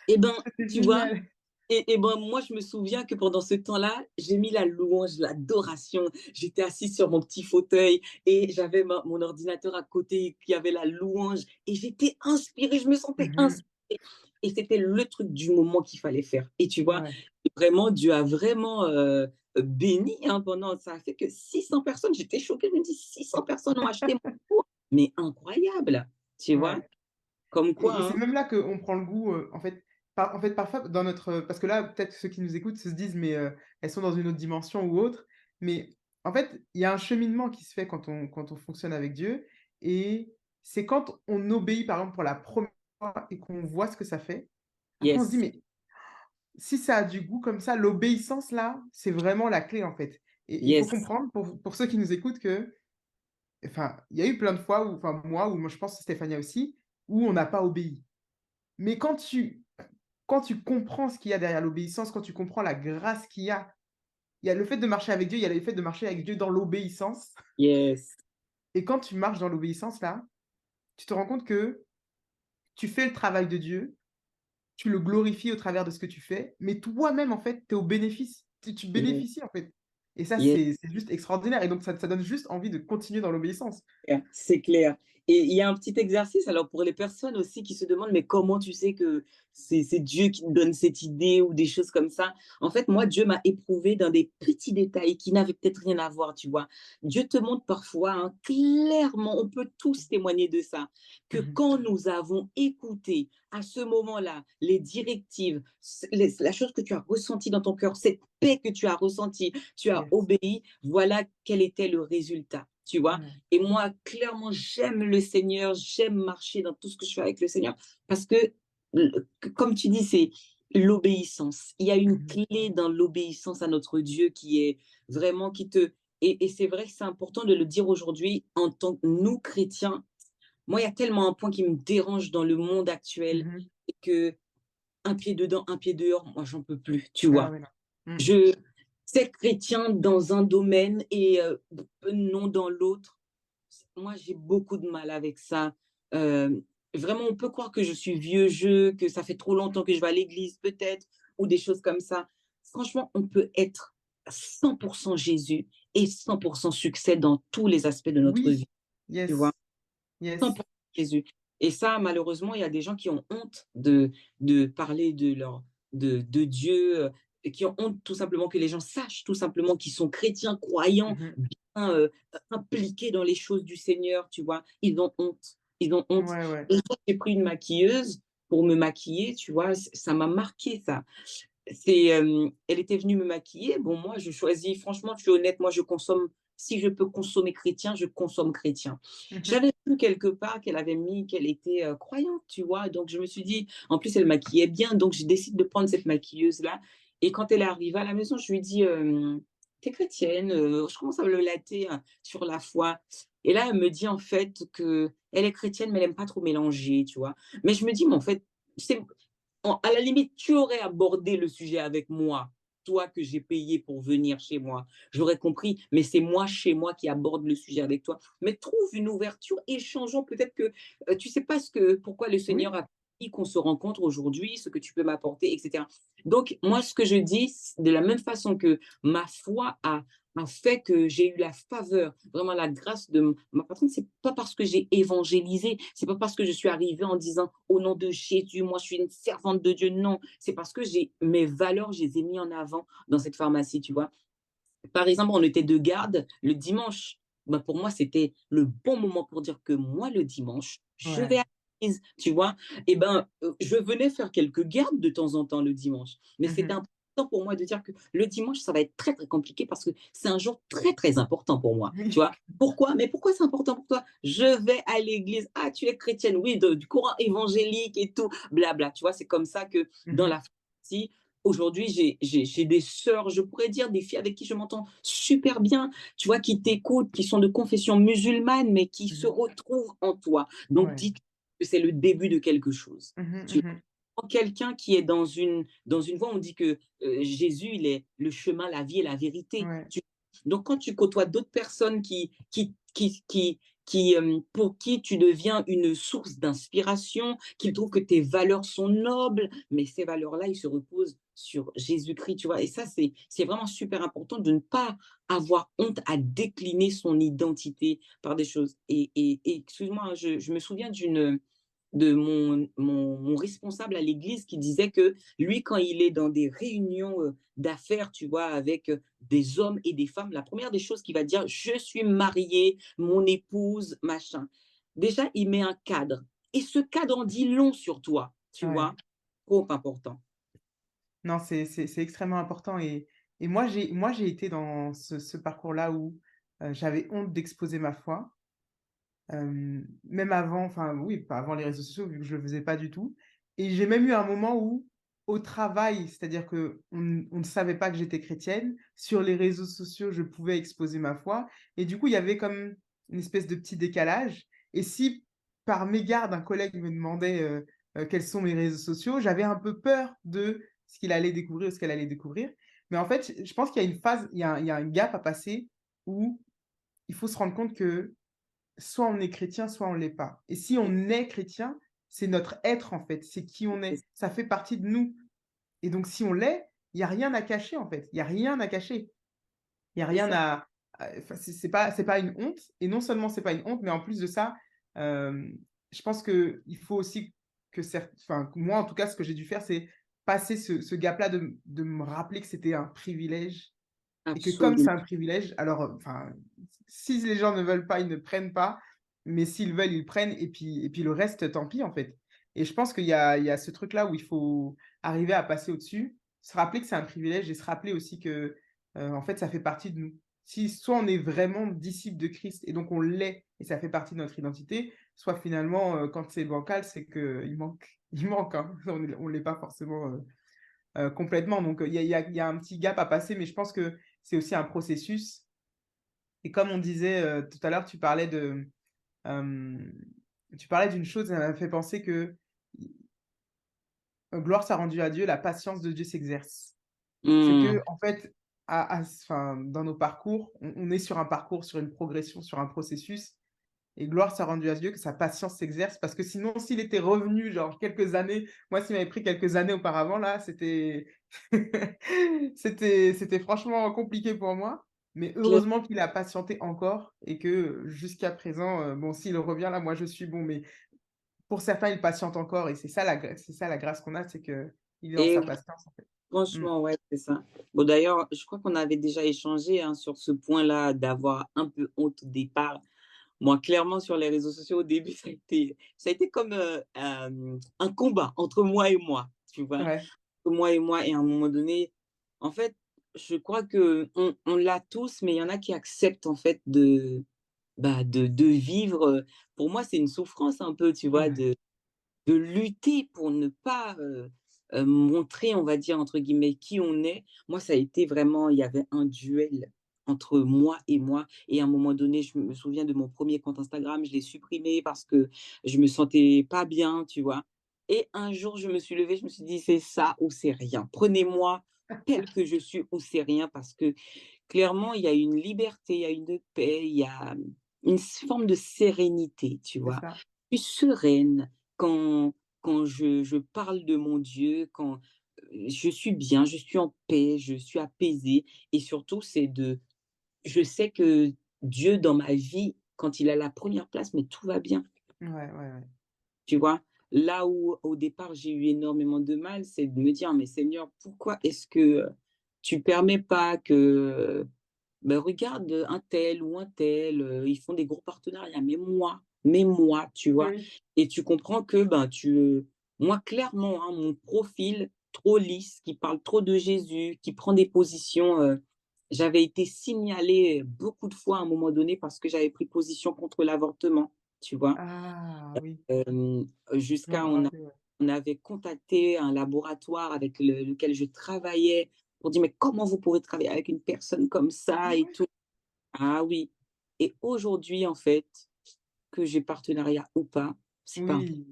Et ben, C'était tu vois, génial. et ben, moi, je me souviens que pendant ce temps-là, j'ai mis la louange, l'adoration. J'étais assise sur mon petit fauteuil et j'avais mon ordinateur à côté qui avait la louange et j'étais inspirée, je me sentais Mmh. inspirée. Et c'était le truc du moment qu'il fallait faire. Et tu vois, Ouais. vraiment, Dieu a vraiment béni hein, pendant. Ça a fait que 600 personnes, j'étais choquée, je me dis 600 personnes ont acheté mon cours. Mais incroyable, tu vois, Ouais. comme quoi, Et c'est hein. même là qu'on prend le goût, en fait, parfois dans notre, parce que là, peut-être ceux qui nous écoutent se disent: «Mais, elles sont dans une autre dimension ou autre». Mais en fait, il y a un cheminement qui se fait quand on fonctionne avec Dieu et c'est quand on obéit, par exemple, pour la première fois et qu'on voit ce que ça fait. Après on se dit: Yes, «Mais si ça a du goût comme ça, l'obéissance là, c'est vraiment la clé, en fait». Et il faut yes, comprendre pour ceux qui nous écoutent que, enfin, il y a eu plein de fois où, enfin moi, ou moi je pense que Stéphania aussi, où on n'a pas obéi. Mais quand tu comprends ce qu'il y a derrière l'obéissance, quand tu comprends la grâce qu'il y a le fait de marcher avec Dieu, il y a le fait de marcher avec Dieu dans l'obéissance. yes, Et quand tu marches dans l'obéissance là, tu te rends compte que tu fais le travail de Dieu, tu le glorifies au travers de ce que tu fais, mais toi-même en fait, tu es au bénéfice, tu yes, bénéficies en fait. Et ça, yes. c'est juste extraordinaire et donc ça donne juste envie de continuer dans l'obéissance. C'est clair. Et il y a un petit exercice, alors pour les personnes aussi qui se demandent, mais comment tu sais que c'est Dieu qui te donne cette idée ou des choses comme ça. En fait, moi, Dieu m'a éprouvé dans des petits détails qui n'avaient peut-être rien à voir, tu vois. Dieu te montre parfois, hein, clairement, on peut tous témoigner de ça, que Mmh. quand nous avons écouté à ce moment-là les directives, la chose que tu as ressentie dans ton cœur, cette paix que tu as ressentie, tu as Yes. obéi, voilà quel était le résultat, tu vois. Ouais. Et moi, clairement, j'aime le Seigneur, j'aime marcher dans tout ce que je fais avec le Seigneur parce que, comme tu dis, c'est l'obéissance. Il y a une Mmh. clé dans l'obéissance à notre Dieu qui est vraiment qui te. Et c'est vrai que c'est important de le dire aujourd'hui en tant que nous, chrétiens. Moi, il y a tellement un point qui me dérange dans le monde actuel Mmh. et que un pied dedans, un pied dehors, moi, j'en peux plus, tu Ah vois. ouais, non. Mmh. Je sais chrétien dans un domaine et non dans l'autre. Moi, j'ai beaucoup de mal avec ça. Vraiment, on peut croire que je suis vieux jeu, que ça fait trop longtemps que je vais à l'église, peut-être, ou des choses comme ça. Franchement, on peut être 100% Jésus et 100% succès dans tous les aspects de notre Oui. vie, tu vois? Yes. Yes. 100% Jésus. Et ça, malheureusement, il y a des gens qui ont honte de parler de Dieu, et qui ont honte tout simplement que les gens sachent tout simplement qu'ils sont chrétiens, croyants, Mmh. bien impliqués dans les choses du Seigneur, tu vois. Ils ont honte. Ils ont honte. Ouais, ouais. Et quand j'ai pris une maquilleuse pour me maquiller, tu vois, ça m'a marqué ça. Elle était venue me maquiller. Bon, moi, je choisis, franchement, je suis honnête, moi, je consomme, si je peux consommer chrétien, je consomme chrétien. Mmh. J'avais vu quelque part qu'elle avait mis qu'elle était croyante, tu vois. Donc, je me suis dit, en plus, elle maquillait bien. Donc, j'ai décidé de prendre cette maquilleuse-là. Et quand elle est arrivée à la maison, je lui ai dit, t'es chrétienne, je commence à le latter hein, sur la foi. Et là, elle me dit en fait que elle est chrétienne, mais elle n'aime pas trop mélanger, tu vois. Mais je me dis, mais en fait, c'est à la limite, tu aurais abordé le sujet avec moi, toi que j'ai payé pour venir chez moi. J'aurais compris, mais c'est moi chez moi qui aborde le sujet avec toi. Mais trouve une ouverture, échangeons. Peut-être que tu sais pas pourquoi le Seigneur Oui. a permis qu'on se rencontre aujourd'hui, ce que tu peux m'apporter, etc. Donc, moi, ce que je dis, de la même façon que ma foi a fait que j'ai eu la faveur, vraiment la grâce de ma patronne, c'est pas parce que j'ai évangélisé, c'est pas parce que je suis arrivée en disant au nom de Jésus, moi je suis une servante de Dieu. Non, c'est parce que j'ai mes valeurs, je les ai mis en avant dans cette pharmacie, tu vois. Par exemple, on était de garde le dimanche. Ben, pour moi, c'était le bon moment pour dire que moi, le dimanche, je vais Ouais. à l'église, tu vois. Et ben, je venais faire quelques gardes de temps en temps le dimanche. Mais c'était Mmh. important pour moi de dire que le dimanche, ça va être très, très compliqué parce que c'est un jour très, très important pour moi, tu Oui. vois. Pourquoi? Mais pourquoi c'est important pour toi? Je vais à l'église. Ah, tu es chrétienne, oui, du courant évangélique et tout, blabla. Tu vois, c'est comme ça que dans Mmh. la pharmacie, aujourd'hui, j'ai des sœurs, je pourrais dire des filles avec qui je m'entends super bien, tu vois? Qui t'écoutent, qui sont de confession musulmane, mais qui se Mmh. retrouvent en toi. Donc Ouais. dites que c'est le début de quelque chose. Mmh Tu mh. quelqu'un qui est dans une voie, on dit que, Jésus, il est le chemin, la vie et la vérité. Ouais. Donc quand tu côtoies d'autres personnes pour qui tu deviens une source d'inspiration, qui trouvent que tes valeurs sont nobles, mais ces valeurs-là, ils se reposent sur Jésus-Christ, tu vois? Et ça, c'est vraiment super important de ne pas avoir honte à décliner son identité par des choses. Et excuse-moi, hein, je me souviens de mon responsable à l'église qui disait que lui, quand il est dans des réunions d'affaires, tu vois, avec des hommes et des femmes, la première des choses qu'il va dire, je suis marié, mon épouse, machin. Déjà, il met un cadre. Et ce cadre en dit long sur toi, tu Ouais. vois, trop important. Non, c'est extrêmement important et moi j'ai été dans ce parcours-là où, j'avais honte d'exposer ma foi, même avant enfin oui, pas avant les réseaux sociaux vu que je le faisais pas du tout et j'ai même eu un moment où, au travail, c'est-à-dire qu'on ne savait pas que j'étais chrétienne, sur les réseaux sociaux, je pouvais exposer ma foi et du coup, il y avait comme une espèce de petit décalage et si par mégarde un collègue me demandait, quels sont mes réseaux sociaux, j'avais un peu peur de ce qu'il allait découvrir ou ce qu'elle allait découvrir. Mais en fait, je pense qu'il y a une phase, il y a un gap à passer où il faut se rendre compte que soit on est chrétien, soit on l'est pas. Et si on est chrétien, c'est notre être en fait, c'est qui on est. Ça fait partie de nous. Et donc si on l'est, il y a rien à cacher en fait. Il y a rien à cacher. Il y a C'est rien ça, enfin c'est pas une honte et non seulement c'est pas une honte, mais en plus de ça, je pense que il faut aussi que enfin moi en tout cas ce que j'ai dû faire, c'est passer ce gap-là de me rappeler que c'était un privilège et que comme c'est absolument. un privilège, alors, enfin, si les gens ne veulent pas, ils ne prennent pas, mais s'ils veulent, ils prennent et puis le reste, tant pis, en fait. Et je pense qu'il y a ce truc-là où il faut arriver à passer au-dessus, se rappeler que c'est un privilège et se rappeler aussi que, en fait, ça fait partie de nous. Si soit on est vraiment disciple de Christ et donc on l'est et ça fait partie de notre identité, soit finalement, quand c'est bancal, c'est qu'il manque il manque, hein. On l'est pas forcément, complètement. Donc, il y a un petit gap à passer, mais je pense que c'est aussi un processus. Et comme on disait tout à l'heure, tu parlais d'une chose, ça m'a fait penser que gloire soit rendue à Dieu, la patience de Dieu s'exerce. C'est Mmh. que en fait, enfin, dans nos parcours, on est sur un parcours, sur une progression, sur un processus. Et gloire soit rendue à Dieu, que sa patience s'exerce, parce que sinon, s'il était revenu, genre quelques années, moi, s'il m'avait pris quelques années auparavant, là, c'était franchement compliqué pour moi. Mais Claire. heureusement qu'il a patienté encore et que jusqu'à présent, bon, s'il revient là, moi, je suis bon, mais pour certains, il patiente encore et c'est ça la grâce qu'on a, c'est qu'il est dans Et sa oui, patience, en fait. Mmh. franchement, ouais, c'est ça. Bon, d'ailleurs, je crois qu'on avait déjà échangé hein, sur ce point-là d'avoir un peu honte au départ. Moi, clairement, sur les réseaux sociaux, au début, ça a été comme un combat entre moi et moi, tu vois. Ouais, Entre moi et moi, et à un moment donné, en fait, je crois qu'on l'a tous, mais il y en a qui acceptent, en fait, de vivre. Pour moi, c'est une souffrance un peu, tu vois, ouais, de lutter pour ne pas montrer, on va dire, entre guillemets, qui on est. Moi, ça a été vraiment, il y avait un duel entre moi et moi. Et à un moment donné, je me souviens de mon premier compte Instagram, je l'ai supprimé parce que je me sentais pas bien, tu vois. Et un jour, je me suis levée, je me suis dit, c'est ça ou c'est rien. Prenez-moi tel que je suis ou c'est rien parce que clairement, il y a une liberté, il y a une paix, il y a une forme de sérénité, tu c'est vois. ça. Je suis sereine quand je parle de mon Dieu, quand, je suis bien, je suis en paix, je suis apaisée et surtout je sais que Dieu dans ma vie, quand il a la première place, mais tout va bien, Ouais, ouais, ouais. tu vois? Là où au départ j'ai eu énormément de mal, c'est de me dire: «Mais Seigneur, pourquoi est-ce que, tu permets pas que, ben regarde, un tel ou un tel, ils font des gros partenariats, mais moi, tu vois?» Oui. Et tu comprends que, ben, moi clairement, hein, mon profil trop lisse, qui parle trop de Jésus, qui prend des positions, j'avais été signalée beaucoup de fois à un moment donné parce que j'avais pris position contre l'avortement, tu vois? Ah oui, je dois Jusqu'à me on a rappeler, ouais. on avait contacté un laboratoire avec lequel je travaillais pour dire: «Mais comment vous pourrez travailler avec une personne comme Ah ça?» et ouais? tout. Ah oui, et aujourd'hui, en fait, que j'ai partenariat ou pas, c'est pas important. Oui.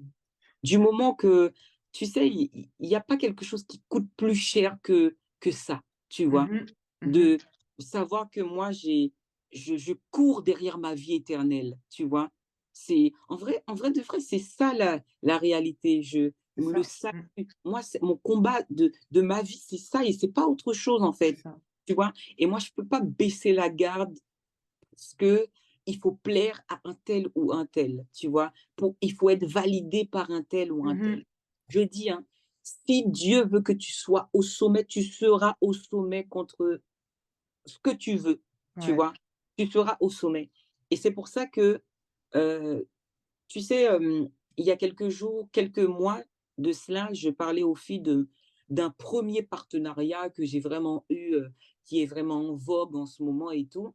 Du moment que, tu sais, il y a pas quelque chose qui coûte plus cher que ça, tu vois? Mmh. Mmh. De savoir que moi je cours derrière ma vie éternelle, tu vois? C'est en vrai de vrai, c'est ça la réalité. Je C'est le ça. salut, Mmh. moi, c'est mon combat de ma vie, c'est ça et c'est pas autre chose, en C'est fait, ça. tu vois? Et moi, je peux pas baisser la garde parce qu'il faut plaire à un tel ou un tel, tu vois? Il faut être validé par un tel ou un Mmh. tel. Je dis, hein, si Dieu veut que tu sois au sommet, tu seras au sommet contre ce que tu veux, tu Ouais. vois? Tu seras au sommet et c'est pour ça que, heu, tu sais, il y a quelques jours, quelques mois de cela, je parlais aux filles d'un premier partenariat que j'ai vraiment eu, qui est vraiment en vogue en ce moment et tout.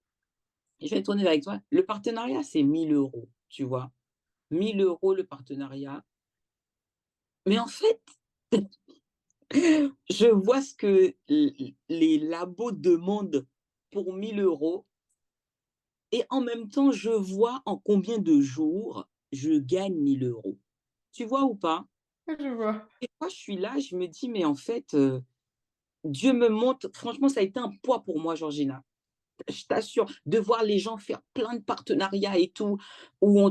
Et je vais être honnête avec toi, le partenariat, c'est 1 000 €, tu vois? 1 000 € le partenariat. Mais en fait, je vois ce que les labos demandent pour 1 000 € et en même temps, je vois en combien de jours je gagne 1 000 €. Tu vois ou pas? Je vois. Et moi, je suis là, je me dis: «Mais en fait, Dieu me montre», franchement, ça a été un poids pour moi, Georgina. Je t'assure, de voir les gens faire plein de partenariats et tout, où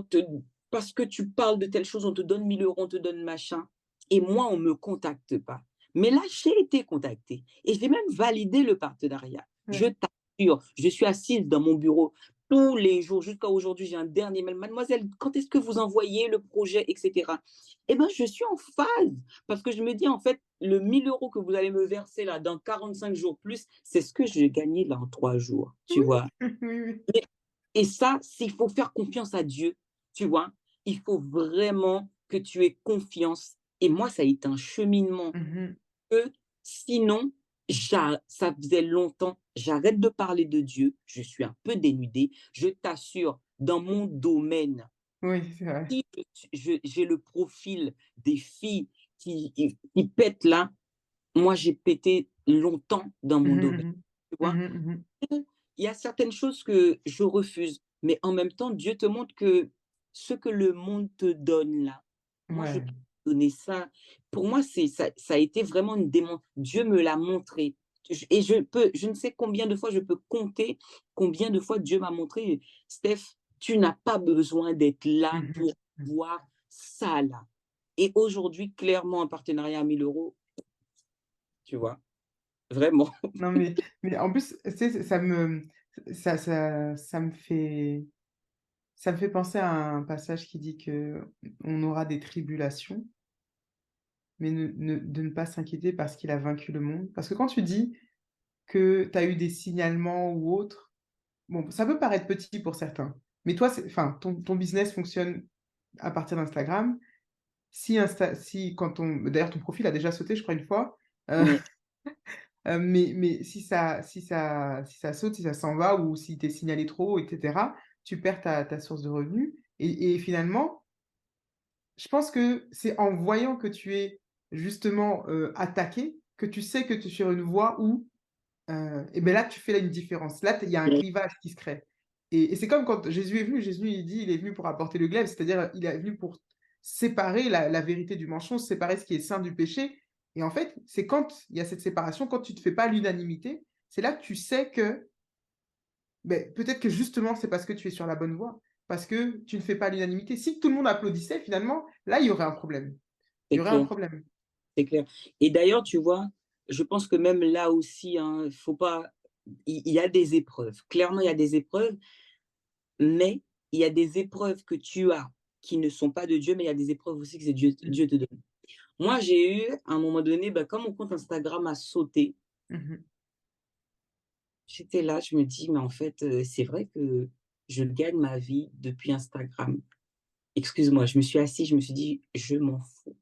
parce que tu parles de telle chose, on te donne 1 000 €, on te donne machin. Et moi, on ne me contacte pas. Mais là, j'ai été contactée et j'ai même validé le partenariat. Je Ouais. t'assure, je suis assise dans mon bureau tous les jours, jusqu'à aujourd'hui, j'ai un dernier mail. Mademoiselle, quand est-ce que vous envoyez le projet, etc. Eh bien, je suis en phase parce que je me dis, en fait, le 1 000 € que vous allez me verser là dans 45 jours plus, c'est ce que j'ai gagné là en 3 jours, tu Oui, vois? oui, oui. Et et ça, s'il faut faire confiance à Dieu, tu vois? Il faut vraiment que tu aies confiance et moi, ça a été un cheminement Mmh. que sinon, ça faisait longtemps, j'arrête de parler de Dieu, je suis un peu dénudée. Je t'assure, dans mon domaine, Oui, c'est vrai. si j'ai le profil des filles qui pètent là, moi, j'ai pété longtemps dans Mmh mon mh, domaine, mmh. tu vois? Mmh mh, mmh. Il y a certaines choses que je refuse, mais en même temps, Dieu te montre que ce que le monde te donne là, moi, je peux Ouais. te donner ça. Pour moi, ça a été vraiment une démon Dieu me l'a montré. Et je ne sais combien de fois je peux compter combien de fois Dieu m'a montré: «Steph, tu n'as pas besoin d'être là Mmh mh. pour Mmh. voir ça là». Et aujourd'hui, clairement, un partenariat à 1 000 €, tu vois? Vraiment. Non, mais en plus, tu sais, ça me fait penser à un passage qui dit qu'on aura des tribulations, mais de ne pas s'inquiéter parce qu'il a vaincu le monde. Parce que quand tu dis que tu as eu des signalements ou autres, bon, ça peut paraître petit pour certains, mais toi, enfin, ton business fonctionne à partir d'Instagram. Si quand d'ailleurs ton profil a déjà sauté, je crois, une fois, heu, Ouais, mais si ça saute, si ça s'en va ou si tu es signalé trop et cetera, tu perds ta source de revenus et finalement, je pense que c'est en voyant que tu es justement, attaqué, que tu sais que tu es sur une voie où, et beh, là, tu fais là une différence. Là, il y a un ouais, clivage qui se crée et c'est comme quand Jésus est venu. Jésus, il dit: «Il est venu pour apporter le glaive», c'est-à-dire, il est venu pour séparer la vérité du mensonge, séparer ce qui est saint du péché et en fait, c'est quand il y a cette séparation, quand tu te fais pas l'unanimité, c'est là que tu sais que, beh, peut-être que justement, c'est parce que tu es sur la bonne voie, parce que tu ne fais pas l'unanimité. Si tout le monde applaudissait finalement, là, il y aurait un problème. Il c'est y aurait un clair. problème. C'est clair. Et d'ailleurs, tu vois, je pense que même là aussi, hein, faut pas il y a des épreuves. Clairement, il y a des épreuves, mais il y a des épreuves que tu as qui ne sont pas de Dieu, mais il y a des épreuves aussi que c'est Mmh. Dieu te donne. Moi, j'ai eu, à un moment donné, bah, quand mon compte Instagram a sauté, Mmh mh. j'étais là, je me dis: «Mais en fait, c'est vrai que je gagne ma vie depuis Instagram». Excuse-moi, je me suis assise, je me suis dit: «Je m'en fous».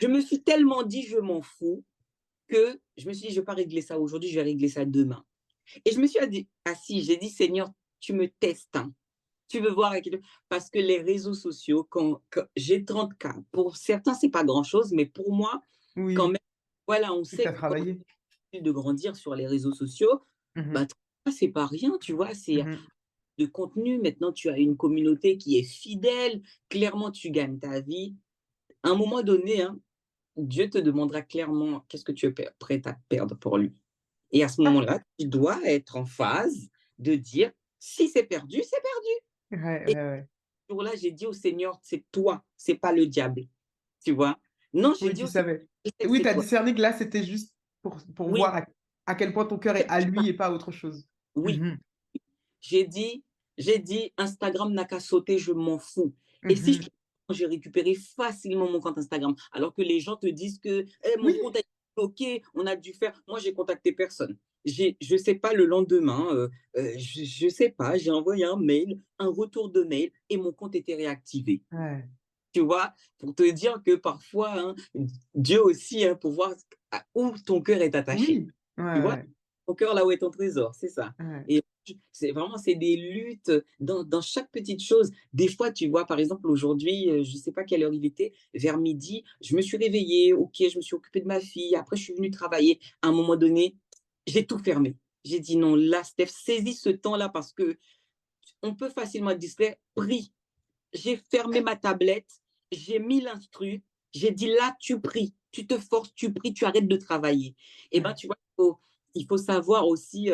Je me suis tellement dit: «Je m'en fous», que je me suis dit: «Je vais pas régler ça aujourd'hui, je vais régler ça demain». Et je me suis dit assis, j'ai dit: «Seigneur, tu me testes, hein. Tu veux voir avec qui tu parce que les réseaux sociaux, quand j'ai 30 cas, pour certains, c'est pas grand-chose, mais pour moi, quand Oui, même, voilà, on oui, tu sait as que quand travaillé. on a de grandir sur les réseaux sociaux, Mmh bah, 30 cas, c'est pas rien, tu vois? C'est mh. de contenu. Maintenant, tu as une communauté qui est fidèle. Clairement, tu gagnes ta vie. À un moment donné, hein, Dieu te demandera clairement qu'est-ce que tu es prêt à perdre pour lui. Et à ce Ah! moment-là, tu dois être en phase de dire si c'est perdu, c'est perdu. Ouais, ouais, Et ouais. ce jour-là, j'ai dit au Seigneur, c'est toi, c'est pas le diable. Tu vois? Non, j'ai Oui, dit tu au Seigneur, savais. je sais que Oui, c'est tu as toi. discerné que là, c'était juste pour Oui, voir à quel point ton cœur est à lui et pas à autre chose. oui. Mmh mh. J'ai dit j'ai dit: «Instagram n'a qu'à sauter, je m'en fous» et Mmh si je mh. te j'ai récupéré facilement mon compte Instagram, alors que les gens te disent que: «Eh, mon Oui! compte a été bloqué, on a dû faire» moi, j'ai contacté personne. Je sais pas, le lendemain, je sais pas, j'ai envoyé un mail, un retour de mail et mon compte était réactivé. Ouais. Tu vois? Pour te dire que parfois, hein, Dieu aussi, hein, pour voir où ton cœur est attaché. Oui! Ouais, Tu vois? ouais, Ton cœur là où est ton trésor, c'est ça. ouais. Et c'est vraiment, c'est des luttes dans chaque petite chose. Des fois, tu vois, par exemple, aujourd'hui, je ne sais pas quelle heure il était, vers midi, je me suis réveillée, OK, je me suis occupée de ma fille, après je suis venue travailler. À un moment donné, j'ai tout fermé. J'ai dit: «Non, là, Steph, saisis ce temps-là parce que on peut facilement être distrait». Prie. J'ai fermé ma tablette, j'ai mis l'instru, j'ai dit: «Là, tu pries, tu te forces, tu pries, tu arrêtes de travailler» et ben, Ouais, tu vois, il faut savoir aussi,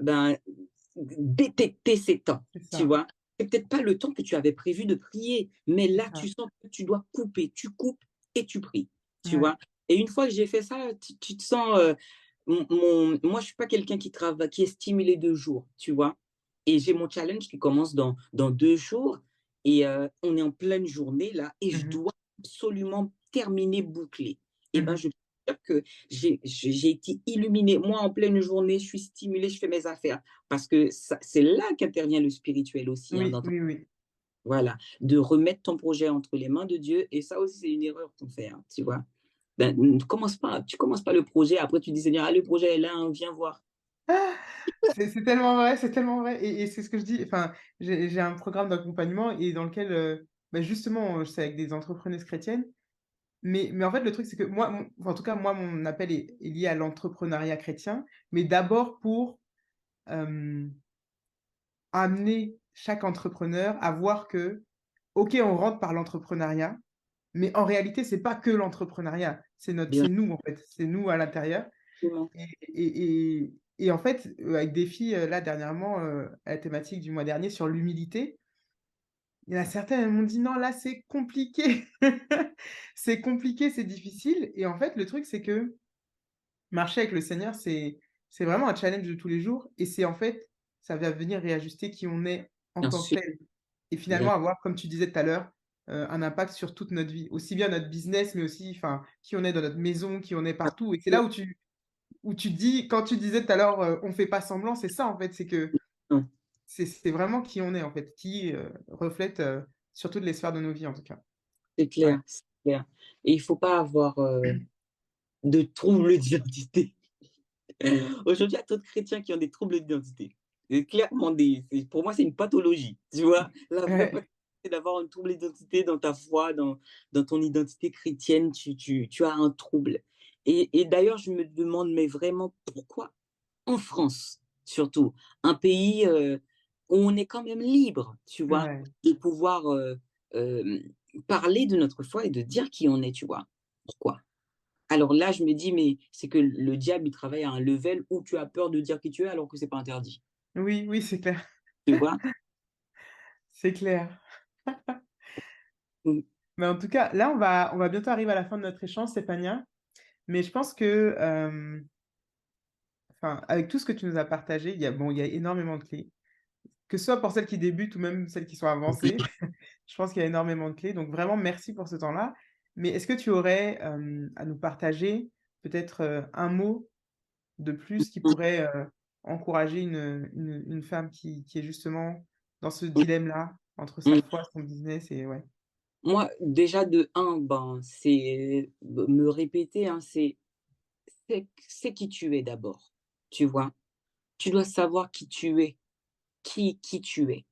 ben, détecter ces temps, c'est tu ça, vois? C'est peut-être pas le temps que tu avais prévu de prier, mais c'est là, ça. tu sens que tu dois couper, tu coupes et tu pries, tu Ouais. vois? Et une fois que j'ai fait ça, tu te sens, moi, je suis pas quelqu'un qui est stimulé de jour, tu vois? Et j'ai mon challenge qui commence dans 2 jours et on est en pleine journée là et Mmh je mh. dois absolument terminer, boucler et Mmh ben, mh. je peux dire que j'ai été illuminée. Moi, en pleine journée, je suis stimulée, je fais mes affaires parce que ça c'est là qu'intervient le spirituel aussi, hein, Oui, dans ton oui, oui. voilà, de remettre ton projet entre les mains de Dieu et ça aussi, c'est une erreur qu'on fait, hein, tu vois? Ben, tu commences pas le projet, après tu dis: «Seigneur, ah, le projet est là, hein, viens voir». C'est tellement vrai, c'est tellement vrai et c'est ce que je dis, enfin, j'ai un programme d'accompagnement et dans lequel, bah, justement, c'est avec des entrepreneuses chrétiennes, mais en fait, le truc, c'est que moi, enfin, en tout cas, moi, mon appel est lié à l'entrepreneuriat chrétien, mais d'abord pour, hem, amener chaque entrepreneur à voir que, OK, on rentre par l'entrepreneuriat, mais en réalité, c'est pas que l'entrepreneuriat, Bien c'est nous, en fait, c'est nous à l'intérieur. sûr, Et en fait, avec des filles, là dernièrement, à la thématique du mois dernier sur l'humilité, il y en a certaines, elles m'ont dit: «Non, là, c'est compliqué». C'est compliqué, c'est difficile et en fait, le truc, c'est que marcher avec le Seigneur, c'est vraiment un challenge de tous les jours et c'est en fait, ça va venir réajuster qui on est en bien tant que sûr, tel et bien finalement avoir, comme tu disais tout à l'heure, un impact sur toute notre vie. Aussi bien notre business, mais aussi, enfin, qui on est dans notre maison, qui on est partout et c'est là où tu dis quand tu disais tout à l'heure, on fait pas semblant, c'est ça en fait, c'est que sûr. c'est vraiment qui on est en fait, qui, reflète, sur toutes les sphères de nos vies en tout cas. C'est Ouais. clair, c'est clair et il faut pas avoir, de troubles d'identité. Aujourd'hui, il y a trop de chrétiens qui ont des troubles d'identité. C'est clairement pour moi, c'est une pathologie, tu vois? La vraie Ouais. pathologie, c'est d'avoir un trouble d'identité dans ta foi, dans ton identité chrétienne, tu as un trouble et d'ailleurs, je me demande, mais vraiment pourquoi en France, surtout, un pays, où on est quand même libre, tu vois? Ouais. De pouvoir, parler de notre foi et de dire qui on est, tu vois? Pourquoi? Alors là, je me dis: «Mais c'est que le diable, il travaille à un level où tu as peur de dire qui tu es alors que c'est pas interdit». Oui, oui, c'est clair, Tu vois? c'est clair. Mmh, Mais en tout cas, là, on va bientôt arriver à la fin de notre échange, Stéphania, mais je pense que, enfin, avec tout ce que tu nous as partagé, il y a énormément de clés. Que ce soit pour celles qui débutent ou même celles qui sont avancées, je pense qu'il y a énormément de clés, donc vraiment merci pour ce temps-là. Mais est-ce que tu aurais, à nous partager peut-être, un mot de plus qui mmh, pourrait, encourager une femme qui est justement dans ce mmh, dilemme-là, entre sa mmh. foi, son business et ouais. Moi, déjà de un, ben, c'est me répéter, hein, c'est qui tu es d'abord, tu vois? Tu dois savoir qui tu es, qui tu es.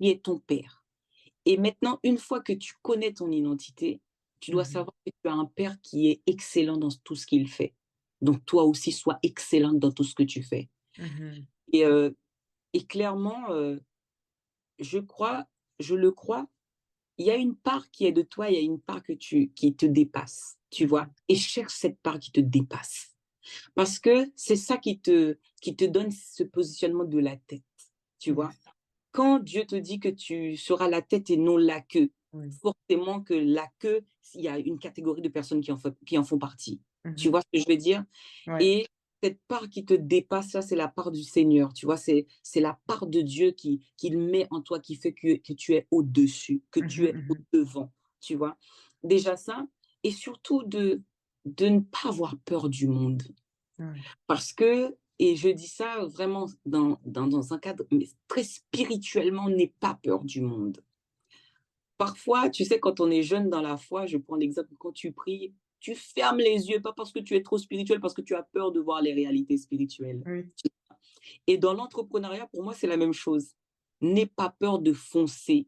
qui est ton père. Et maintenant, une fois que tu connais ton identité, tu dois Mmh. savoir que tu as un père qui est excellent dans tout ce qu'il fait. Donc toi aussi, sois excellente dans tout ce que tu fais. Mmh. Et et clairement, je crois je le crois, il y a une part qui est de toi, il y a une part qui te dépasse, tu vois? Mmh. Et cherche cette part qui te dépasse. Parce que c'est ça qui te donne ce positionnement de la tête, tu vois? Yes. Quand Dieu te dit que tu seras la tête et non la queue, Oui. forcément que la queue, il y a une catégorie de personnes qui en font partie. Tu Mmh. vois ce que je veux dire? Ouais. Et cette part qui te dépasse, ça, c'est la part du Seigneur, tu vois? C'est la part de Dieu qu'il met en toi, qui fait que tu es au-dessus, que Mmh tu es mh. Mmh. au-devant, tu vois? Déjà ça et surtout de ne pas avoir peur du monde. Ouais. Parce que et je dis ça vraiment dans un cadre mais très spirituellement, n'aie pas peur du monde. Parfois, tu sais, quand on est jeune dans la foi, je prends l'exemple, quand tu pries, tu fermes les yeux, pas parce que tu es trop spirituel, parce que tu as peur de voir les réalités spirituelles. Oui. Et dans l'entrepreneuriat, pour moi, c'est la même chose. N'aie pas peur de foncer.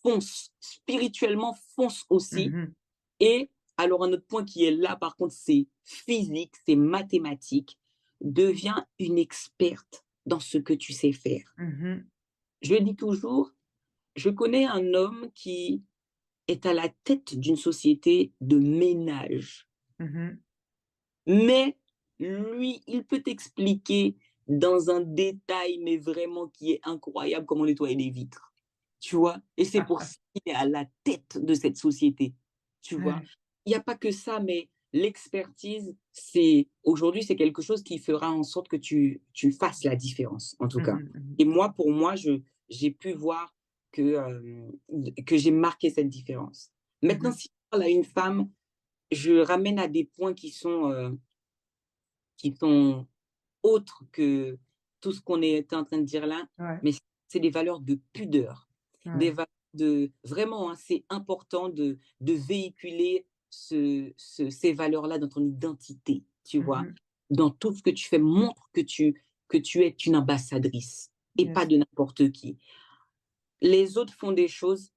Fonce. Spirituellement, fonce aussi. Mmh. Et alors, un autre point qui est là, par contre, c'est physique, c'est mathématique. Deviens une experte dans ce que tu sais faire. Mmh. Je dis toujours, je connais un homme qui est à la tête d'une société de ménage. Mmh. Mais lui, il peut t'expliquer dans un détail, mais vraiment qui est incroyable, comment nettoyer les vitres. Tu vois? Et c'est pour ça qu'il est à la tête de cette société. Tu vois? Ouais. Il y a pas que ça, mais l'expertise, c'est aujourd'hui, c'est quelque chose qui fera en sorte que tu fasses la différence, en tout Mmh cas. mh. Mmh. Et moi, pour moi, je j'ai pu voir que j'ai marqué cette différence. Maintenant, Mmh. si je parle à une femme, je ramène à des points qui sont autres que tout ce qu'on était en train de dire là, Ouais. mais c'est des valeurs de pudeur, des Ouais. valeurs de vraiment, hein, c'est important de véhiculer ces valeurs-là dans ton identité, tu vois? Mmh. Dans tout ce que tu fais, montre que tu es une ambassadrice et pas Yes. de n'importe qui. Les autres font des choses,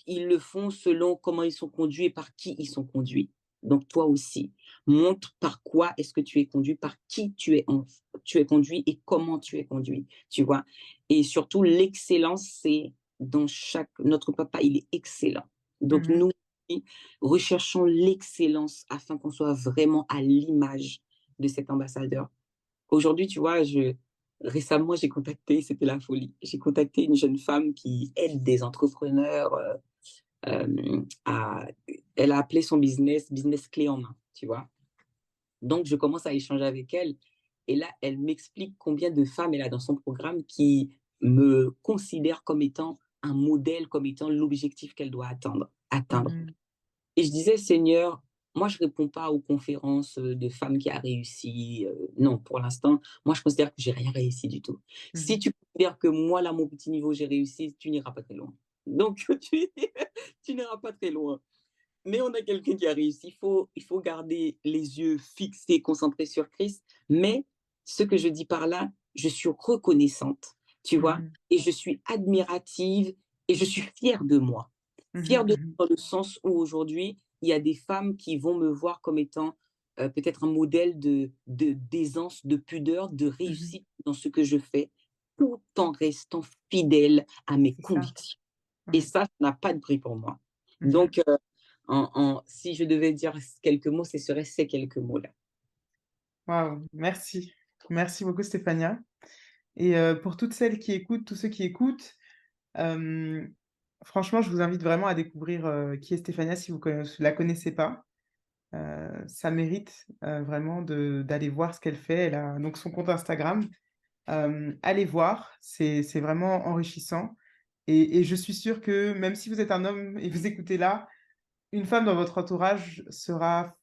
ils le font selon comment ils sont conduits et par qui ils sont conduits. Donc toi aussi, montre par quoi est-ce que tu es conduit, par qui tu es conduit et comment tu es conduit, tu vois? Et surtout l'excellence, c'est dans chaque notre papa, il est excellent. Donc Mmh. nous aussi, recherchons l'excellence afin qu'on soit vraiment à l'image de cet ambassadeur. Aujourd'hui, tu vois, récemment, j'ai contacté, c'était la folie. J'ai contacté une jeune femme qui aide des entrepreneurs, à elle a appelé son business clé en main, tu vois? Donc je commence à échanger avec elle et là, elle m'explique combien de femmes elle a dans son programme qui me considèrent comme étant un modèle, comme étant l'objectif qu'elle doit atteindre. Mmh. Et je disais: «Seigneur, moi je réponds pas aux conférences, de femmes qui a réussi, non, pour l'instant, moi je considère que j'ai rien réussi du tout. Si Mmh. tu considères que moi, là, mon petit niveau, j'ai réussi, tu n'iras pas très loin. Donc tu n'iras pas très loin». Mais on a quelqu'un qui a réussi, il faut garder les yeux fixés, concentrés sur Christ. Mais ce que je dis par là, je suis reconnaissante, tu vois? Mmh. Et je suis admirative et je suis fière de moi. Mmh. Fière de Mmh. moi dans le sens où aujourd'hui, il y a des femmes qui vont me voir comme étant, peut-être un modèle d'aisance, de pudeur, de Mmh. réussite dans ce que je fais, tout en restant fidèle à mes C'est ça. convictions. Et Ouais. ça n'a pas de prix pour moi. Mmh. Donc, si je devais dire quelques mots, ce serait ces quelques mots-là. Waouh, merci. Merci beaucoup Stéphania et pour toutes celles qui écoutent, tous ceux qui écoutent, hem, franchement, je vous invite vraiment à découvrir, qui est Stéphania si vous la connaissez pas. Ça mérite, vraiment d'aller voir ce qu'elle fait. Elle a donc son compte Instagram. Allez voir, c'est vraiment enrichissant et je suis sûre que même si vous êtes un homme et vous écoutez là, une femme dans votre entourage sera,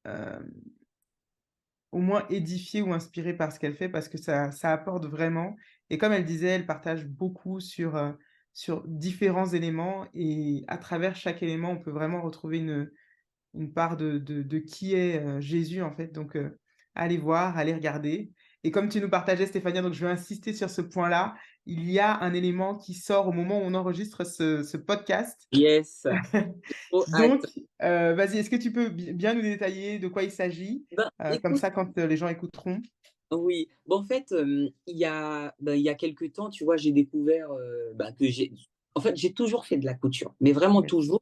hem, au moins édifiée ou inspirée par ce qu'elle fait parce que ça apporte vraiment et comme elle disait, elle partage beaucoup sur différents éléments et à travers chaque élément, on peut vraiment retrouver une part de qui est, Jésus, en fait, donc allez voir, allez regarder Et comme tu nous partageais, Stéphania, donc je vais insister sur ce point-là, il y a un élément qui sort au moment où on enregistre ce podcast. Yes, trop Donc, hâte. vas-y, est-ce que tu peux bien nous détailler de quoi il s'agit? Ben, Comme écoute, ça, quand les gens écouteront. oui. Bon, en fait, il y a quelque temps, tu vois, j'ai découvert que en fait, j'ai toujours fait de la couture, mais vraiment Yes. toujours.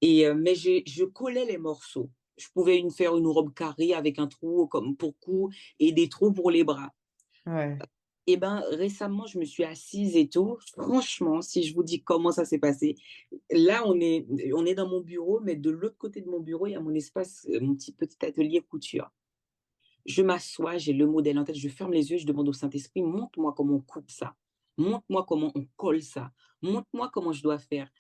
Mais je collais les morceaux. Je pouvais faire une robe carrée avec un trou comme pour cou et des trous pour les bras. Ouais, Et ben récemment, je me suis assise et tout. Franchement, si je vous dis comment ça s'est passé, là, on est dans mon bureau, mais de l'autre côté de mon bureau, il y a mon espace, mon petit atelier couture. Je m'assois, j'ai le modèle en tête, je ferme les yeux, je demande au Saint-Esprit: «Montre-moi comment on coupe ça. Montre-moi comment on colle ça. Montre-moi comment je dois faire».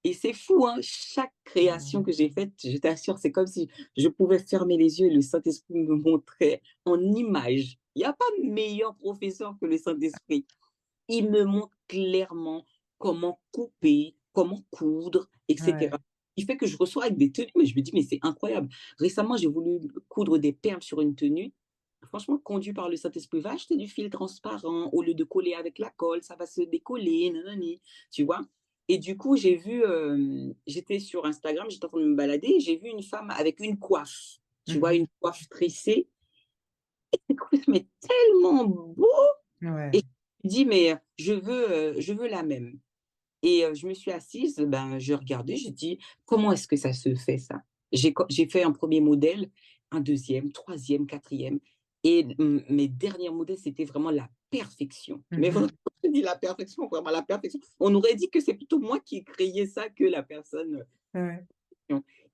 Et c'est fou, hein, chaque création mmh, que j'ai faite, je t'assure, c'est comme si je pouvais fermer les yeux et le Saint-Esprit me montrait en images. Il y a pas meilleur professeur que le Saint-Esprit. Il me montre clairement comment couper, comment coudre, et cetera. ouais. Il fait que je ressors avec des tenues, mais je me dis: «Mais c'est incroyable». Récemment, j'ai voulu coudre des perles sur une tenue. Franchement, conduit par le Saint-Esprit: «Va acheter du fil transparent au lieu de coller avec la colle, ça va se décoller, nanani», tu vois? Et du coup, j'étais sur Instagram, j'étais en train de me balader et j'ai vu une femme avec une coiffe, tu vois? Mmh. Une coiffe tressée. Écoute, mais tellement beau! Et Ouais. je me dis: «Mais je veux la même». Et je me suis assise, ben, j'ai regardé, j'ai dit: «Comment est-ce que ça se fait ça?» J'ai fait un premier modèle, un deuxième, troisième, quatrième, et mes derniers modèles, c'était vraiment la perfection. Mais vraiment, Mmh. je dis la perfection, vraiment la perfection. On aurait dit que c'est plutôt moi qui ai créé ça que la personne, Ouais.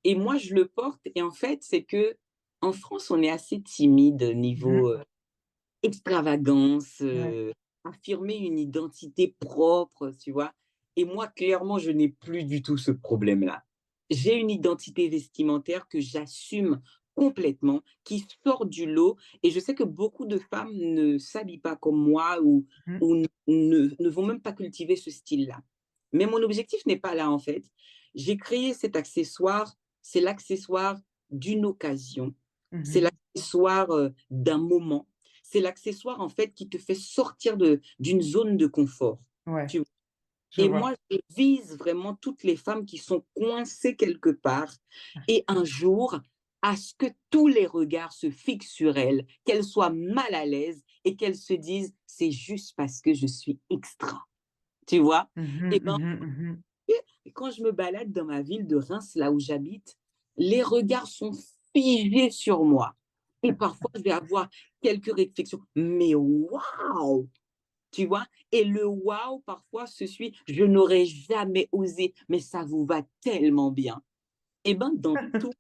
et moi je le porte, et en fait, c'est qu'en France, on est assez timide Mmh. niveau, extravagance, Ouais. affirmer une identité propre, tu vois? Et moi, clairement, je n'ai plus du tout ce problème-là. J'ai une identité vestimentaire que j'assume complètement, qui sort du lot, et je sais que beaucoup de femmes ne s'habillent pas comme moi, Mmh. ou ne vont même pas cultiver ce style-là. Mais mon objectif n'est pas là, en fait. J'ai créé cet accessoire, c'est l'accessoire d'une occasion, c'est Mmh. l'accessoire, d'un moment. C'est l'accessoire, en fait, qui te fait sortir d'une zone de confort, Ouais, tu vois? je Et moi, vois. je vise vraiment toutes les femmes qui sont coincées quelque part, et un jour, à ce que tous les regards se fixent sur elles, qu'elles soient mal à l'aise et qu'elles se disent: «C'est juste parce que je suis extra», tu vois? Mmh. Et ben, Mmh. Mmh. quand je me balade dans ma ville de Reims, là où j'habite, les regards sont figés sur moi, et parfois je vais avoir quelques réflexions: «Mais waouh!» Tu vois? Et le waouh parfois se suit: «Je n'aurais jamais osé, mais ça vous va tellement bien». Et ben, dans tout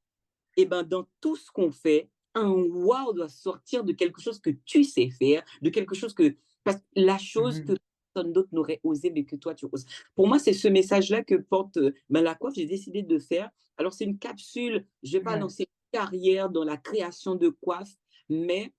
dans tout ce qu'on fait, un waouh doit sortir de quelque chose que tu sais faire, de quelque chose que parce que la chose que Mmh. personne d'autre n'aurait osé, mais que toi tu oses. Pour moi, c'est ce message-là que porte, la coiffe. J'ai décidé de faire. Alors c'est une capsule, je vais pas Ouais. lancer une carrière dans la création de coiffe, mais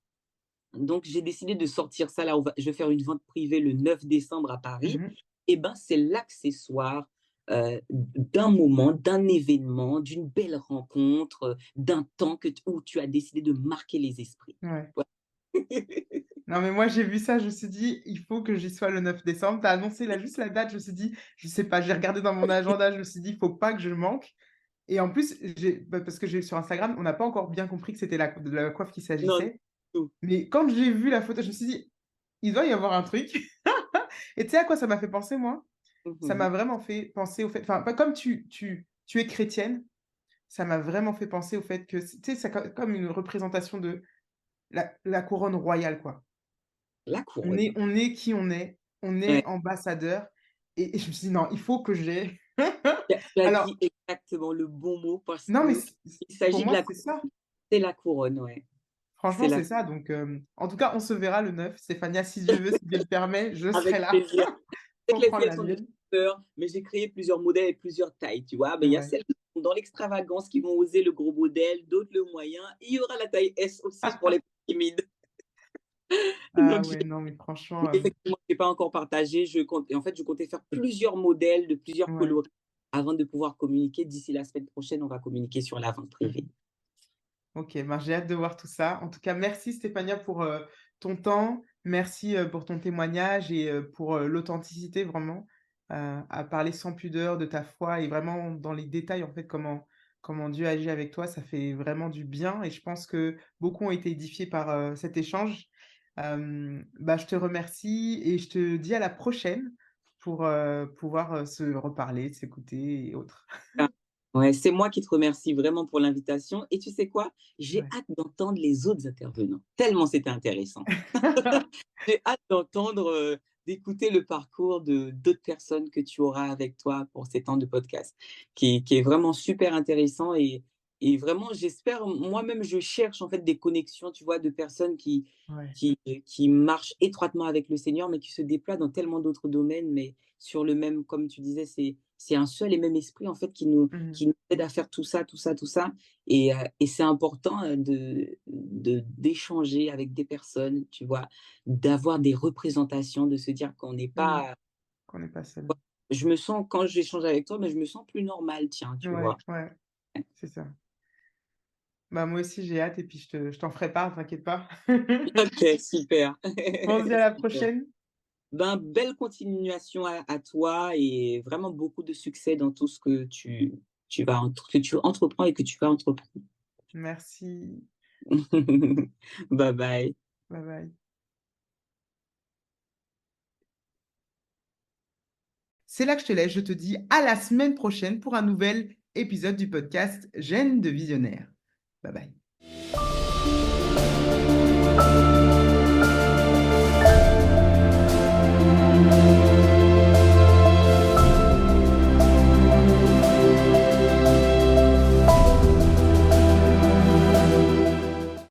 donc j'ai décidé de sortir ça là, je vais faire une vente privée le 9 décembre à Paris. Mmh. Et ben, c'est l'accessoire, d'un moment, d'un événement, d'une belle rencontre, d'un temps où tu as décidé de marquer les esprits. Ouais. Ouais. Non, mais moi, j'ai vu ça, je me suis dit: «Il faut que j'y sois le 9 décembre». Tu as annoncé là, juste la date, je me suis dit: «Je sais pas», j'ai regardé dans mon agenda, je me suis dit: «Il faut pas que je manque». Et en plus, parce que j'ai sur Instagram, on n'a pas encore bien compris que c'était de la coiffe qu'il Non, du s'agissait. tout. Mais quand j'ai vu la photo, je me suis dit: «Il doit y avoir un truc». Et tu sais à quoi ça m'a fait penser, moi? Mmh Ça mh. m'a vraiment fait penser au fait, enfin, pas comme tu es chrétienne, ça m'a vraiment fait penser au fait que, tu sais, c'est comme une représentation de la couronne royale, quoi. La couronne. On est qui on Ouais. est ambassadeur, et je me suis dit: «Non, il faut que j'ai». Tu as Alors dit exactement le bon mot, parce non, mais qu'il c pour s'agit de moi, la c'est couronne, ça. c'est la couronne, ouais. C'est Franchement, la c'est ça, donc en tout cas, on se verra le 9, Stéphania, si Dieu veut, si Dieu le permet, je serai avec là plaisir. C'est que pour les prendre filles, elles la sont des mienne. peur, mais j'ai créé plusieurs modèles et plusieurs tailles, tu vois? Mais il y a Ouais. celles qui sont dans l'extravagance, qui vont oser le gros modèle, d'autres le moyen. Il y aura la taille S aussi pour les timides. Ah Donc ouais, non, mais franchement, mais effectivement, j'ai pas encore partagé. En fait, je comptais faire plusieurs modèles de plusieurs ouais. coloris avant de pouvoir communiquer. D'ici la semaine prochaine, on va communiquer sur la vente privée. Mmh. OK, ben, j'ai hâte de voir tout ça. En tout cas, merci Stéphania pour, ton temps. Merci, pour ton témoignage et pour, l'authenticité vraiment, à parler sans pudeur de ta foi et vraiment dans les détails, en fait, comment Dieu agit avec toi. Ça fait vraiment du bien et je pense que beaucoup ont été édifiés par, cet échange. Bah, je te remercie et je te dis à la prochaine pour, pouvoir, se reparler, s'écouter et autres. Ah, ouais, c'est moi qui te remercie vraiment pour l'invitation et tu sais quoi? J'ai Ouais. hâte d'entendre les autres intervenants, tellement c'était intéressant. J'ai hâte d'entendre, d'écouter le parcours de d'autres personnes que tu auras avec toi pour ces temps de podcast, qui est vraiment super intéressant et vraiment j'espère moi-même je cherche en fait des connexions, tu vois, de personnes Ouais. qui marchent étroitement avec le Seigneur, mais qui se déploient dans tellement d'autres domaines, mais sur le même comme tu disais, c'est un seul et même esprit en fait Mmh. qui nous aide à faire tout ça, tout ça, tout ça et c'est important, de d'échanger avec des personnes, tu vois? D'avoir des représentations, de se dire qu'on n'est Mmh. pas Qu'on n'est pas seul. je me sens quand j'échange avec toi, mais je me sens plus normale, tiens, tu Ouais, vois? ouais, c'est ça. Bah, moi aussi, j'ai hâte et puis je t'en ferai part, t'inquiète pas. OK, super. On se dit à la Super. prochaine. Ben, belle continuation à toi et vraiment beaucoup de succès dans tout ce que tu vas que tu entreprends et que tu vas entreprendre. Merci. Bye bye. Bye bye. C'est là que je te laisse. Je te dis à la semaine prochaine pour un nouvel épisode du podcast Gênes de visionnaire. Bye bye.